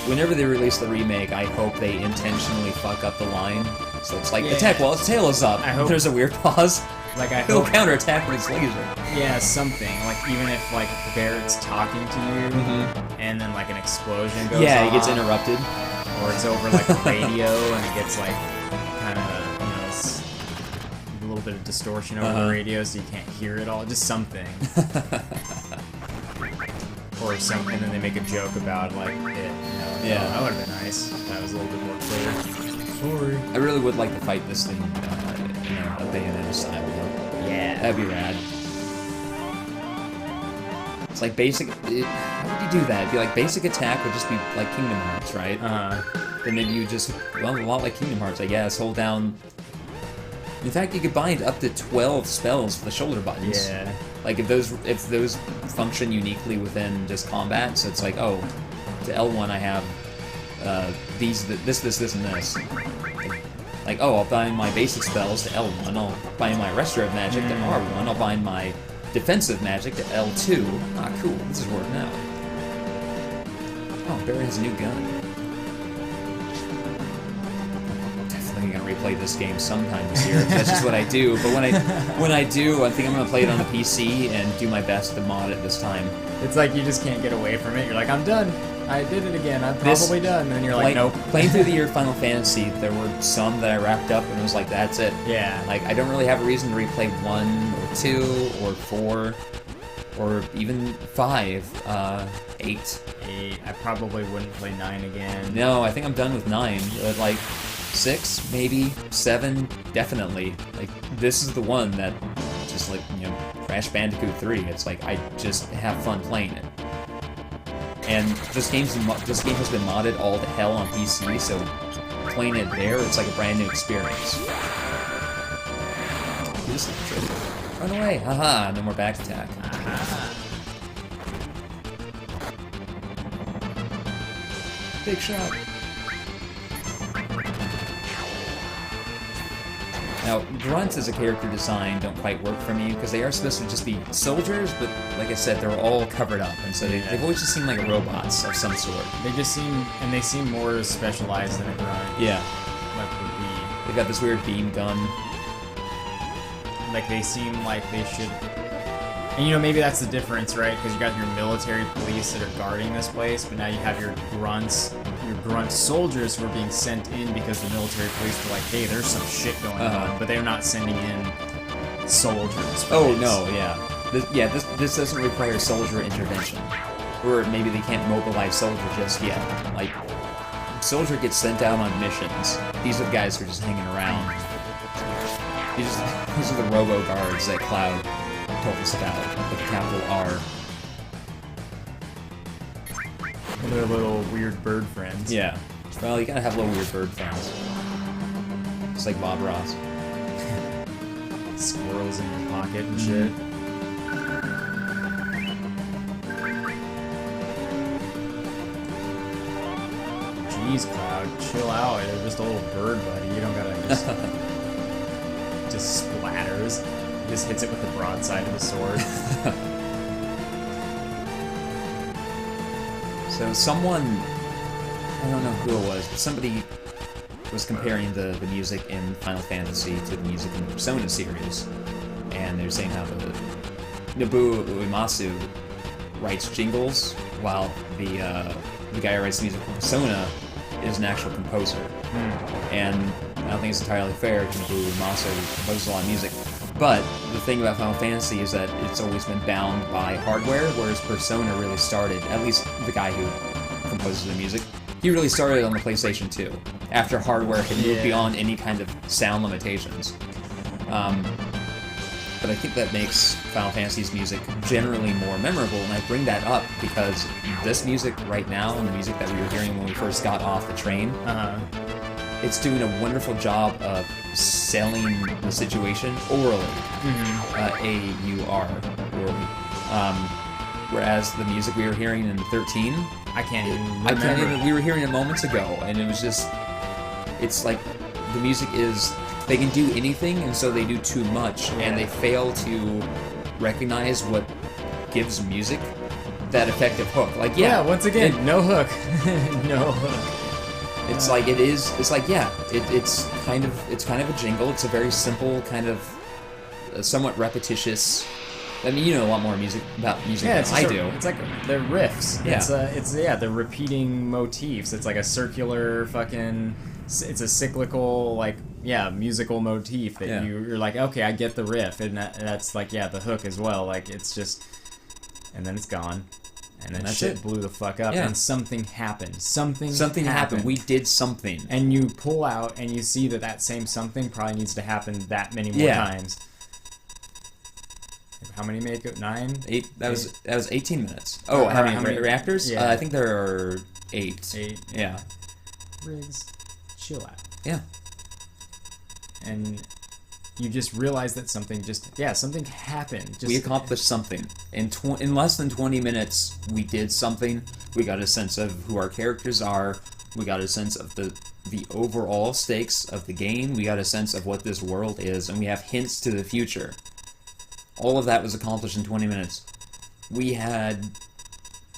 Whenever they release the remake, I hope they intentionally fuck up the line. So it's like, attack while its tail is up. I hope there's a weird pause. Like, I He'll hope... counterattack with his laser. Yeah, something. Like, even if, like, Barrett's talking to you, and then, like, an explosion goes Yeah, off, he gets interrupted. or it's over, like, the radio, and it gets, like, kind of, a little bit of distortion over the radio, so you can't hear it all. Just something. Or something, and then they make a joke about, like, it. Yeah. That would have been nice. That was a little bit more clear. Sorry. I really would like to fight this thing in a Bayonetta style, though. Yeah. That'd be rad. It's like basic... how would you do that? It'd be like basic attack would just be like Kingdom Hearts, right? Then maybe you just... Well, a lot like Kingdom Hearts, I guess. Hold down... In fact, you could bind up to 12 spells for the shoulder buttons. Yeah. Like, if those function uniquely within just combat, so it's like, oh, to L1 I have this, and this. Like, oh, I'll bind my basic spells to L1, I'll bind my restorative magic to R1, I'll bind my defensive magic to L2. Ah, cool, this is working out. Oh, Barry has a new gun. Definitely gonna replay this game sometime this year. That's just what I do. But when I do, I think I'm gonna play it on the PC and do my best to mod it this time. It's like you just can't get away from it. You're like, I'm done. I did it again. I'm probably done. And then you're like, nope. Playing through the year Final Fantasy, there were some that I wrapped up and it was like, that's it. Yeah. Like, I don't really have a reason to replay 1 or 2 or 4 or even 5, 8. 8. I probably wouldn't play 9 again. No, I think I'm done with 9. But like 6, maybe 7, definitely. Like, this is the one that just like, Crash Bandicoot 3. It's like, I just have fun playing it. And this game has been modded all to hell on PC, so playing it there, it's like a brand new experience. Run away! Haha, no more back attack. Big shot. Now, grunts as a character design don't quite work for me, because they are supposed to just be soldiers, but like I said, they're all covered up, and so they've always just seemed like robots of some sort. They seem more specialized than a grunt. Yeah. Like would be. They've got this weird beam gun. Like they seem like they should. And maybe that's the difference, right? Because you got your military police that are guarding this place, but now you have your grunt soldiers who are being sent in because the military police were like, hey, there's some shit going on, but they're not sending in soldiers. Oh, no, yeah. This doesn't require soldier intervention. Or maybe they can't mobilize soldier just yet. Like, soldier gets sent out on missions. These are the guys who are just hanging around. These are the robo-guards that Cloud told us about, with a capital R. And their little weird bird friends. Yeah. Well, you gotta have little weird bird friends. Just like Bob Ross. Squirrels in your pocket and shit. Jeez, Cloud, chill out. You're just a little bird, buddy. You don't gotta just splatters. Just hits it with the broadside of the sword. So someone, I don't know who it was, but somebody was comparing the music in Final Fantasy to the music in the Persona series. And they're saying how the Nobuo Uematsu writes jingles, while the guy who writes the music for Persona is an actual composer. And I don't think it's entirely fair to Nobuo Uematsu, who composes a lot of music. But the thing about Final Fantasy is that it's always been bound by hardware, whereas Persona really started, at least the guy who composes the music, he really started on the PlayStation 2, after hardware had moved beyond any kind of sound limitations. But I think that makes Final Fantasy's music generally more memorable, and I bring that up because this music right now, and the music that we were hearing when we first got off the train, it's doing a wonderful job of selling the situation orally. A-U-R, orally. Whereas the music we were hearing in 13, I can't even. We were hearing it moments ago, and it was just. It's like the music is. They can do anything, and so they do too much, and they fail to recognize what gives music that effective hook. Like, once again, no hook. No hook. It's like it is. It's like it's kind of a jingle. It's a very simple kind of, somewhat repetitious. I mean, you know a lot more about music than I do. It's like they're riffs. Yeah. They're repeating motifs. It's like a circular fucking. It's a cyclical musical motif that you're like, okay, I get the riff, and that's like the hook as well. Like it's just, and then it's gone. And then shit blew the fuck up, and something happened. Something happened. We did something. And you pull out, and you see that same something probably needs to happen that many more times. How many make it? 9? 8. That was 18 minutes. Oh, how many reactors? Yeah. I think there are 8. 8. Yeah. Riggs, chill out. Yeah. And you just realize that something happened. We accomplished something. In less than 20 minutes, we did something. We got a sense of who our characters are. We got a sense of the overall stakes of the game. We got a sense of what this world is, and we have hints to the future. All of that was accomplished in 20 minutes. We had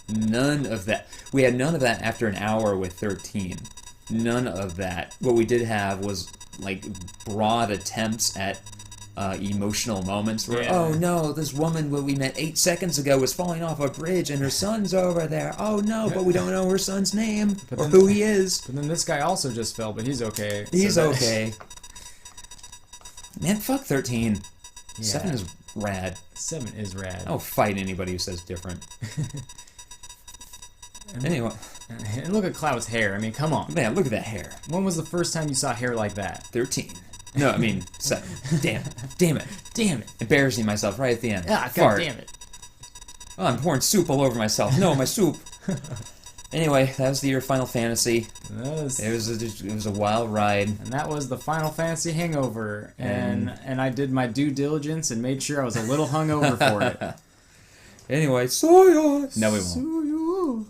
none of that. We had none of that after an hour with 13. None of that. What we did have was like broad attempts at emotional moments where, oh no, this woman we met 8 seconds ago was falling off a bridge and her son's over there. Oh no, but we don't know her son's name or who he is. But then this guy also just fell, but he's okay. He's okay. Man, fuck 13. Yeah. 7 is rad. 7 is rad. I'll fight anybody who says different. Anyway. And look at Cloud's hair. I mean, come on. Man, look at that hair. When was the first time you saw hair like that? 13. No, I mean 7. Damn it. Damn it. Damn it. Embarrassing myself right at the end. Ah, god damn it. Oh, I'm pouring soup all over myself. No, my soup. Anyway, that was the year of Final Fantasy. It was a wild ride. And that was the Final Fantasy Hangover. And I did my due diligence and made sure I was a little hungover for it. Anyway, soy us. No, we won't.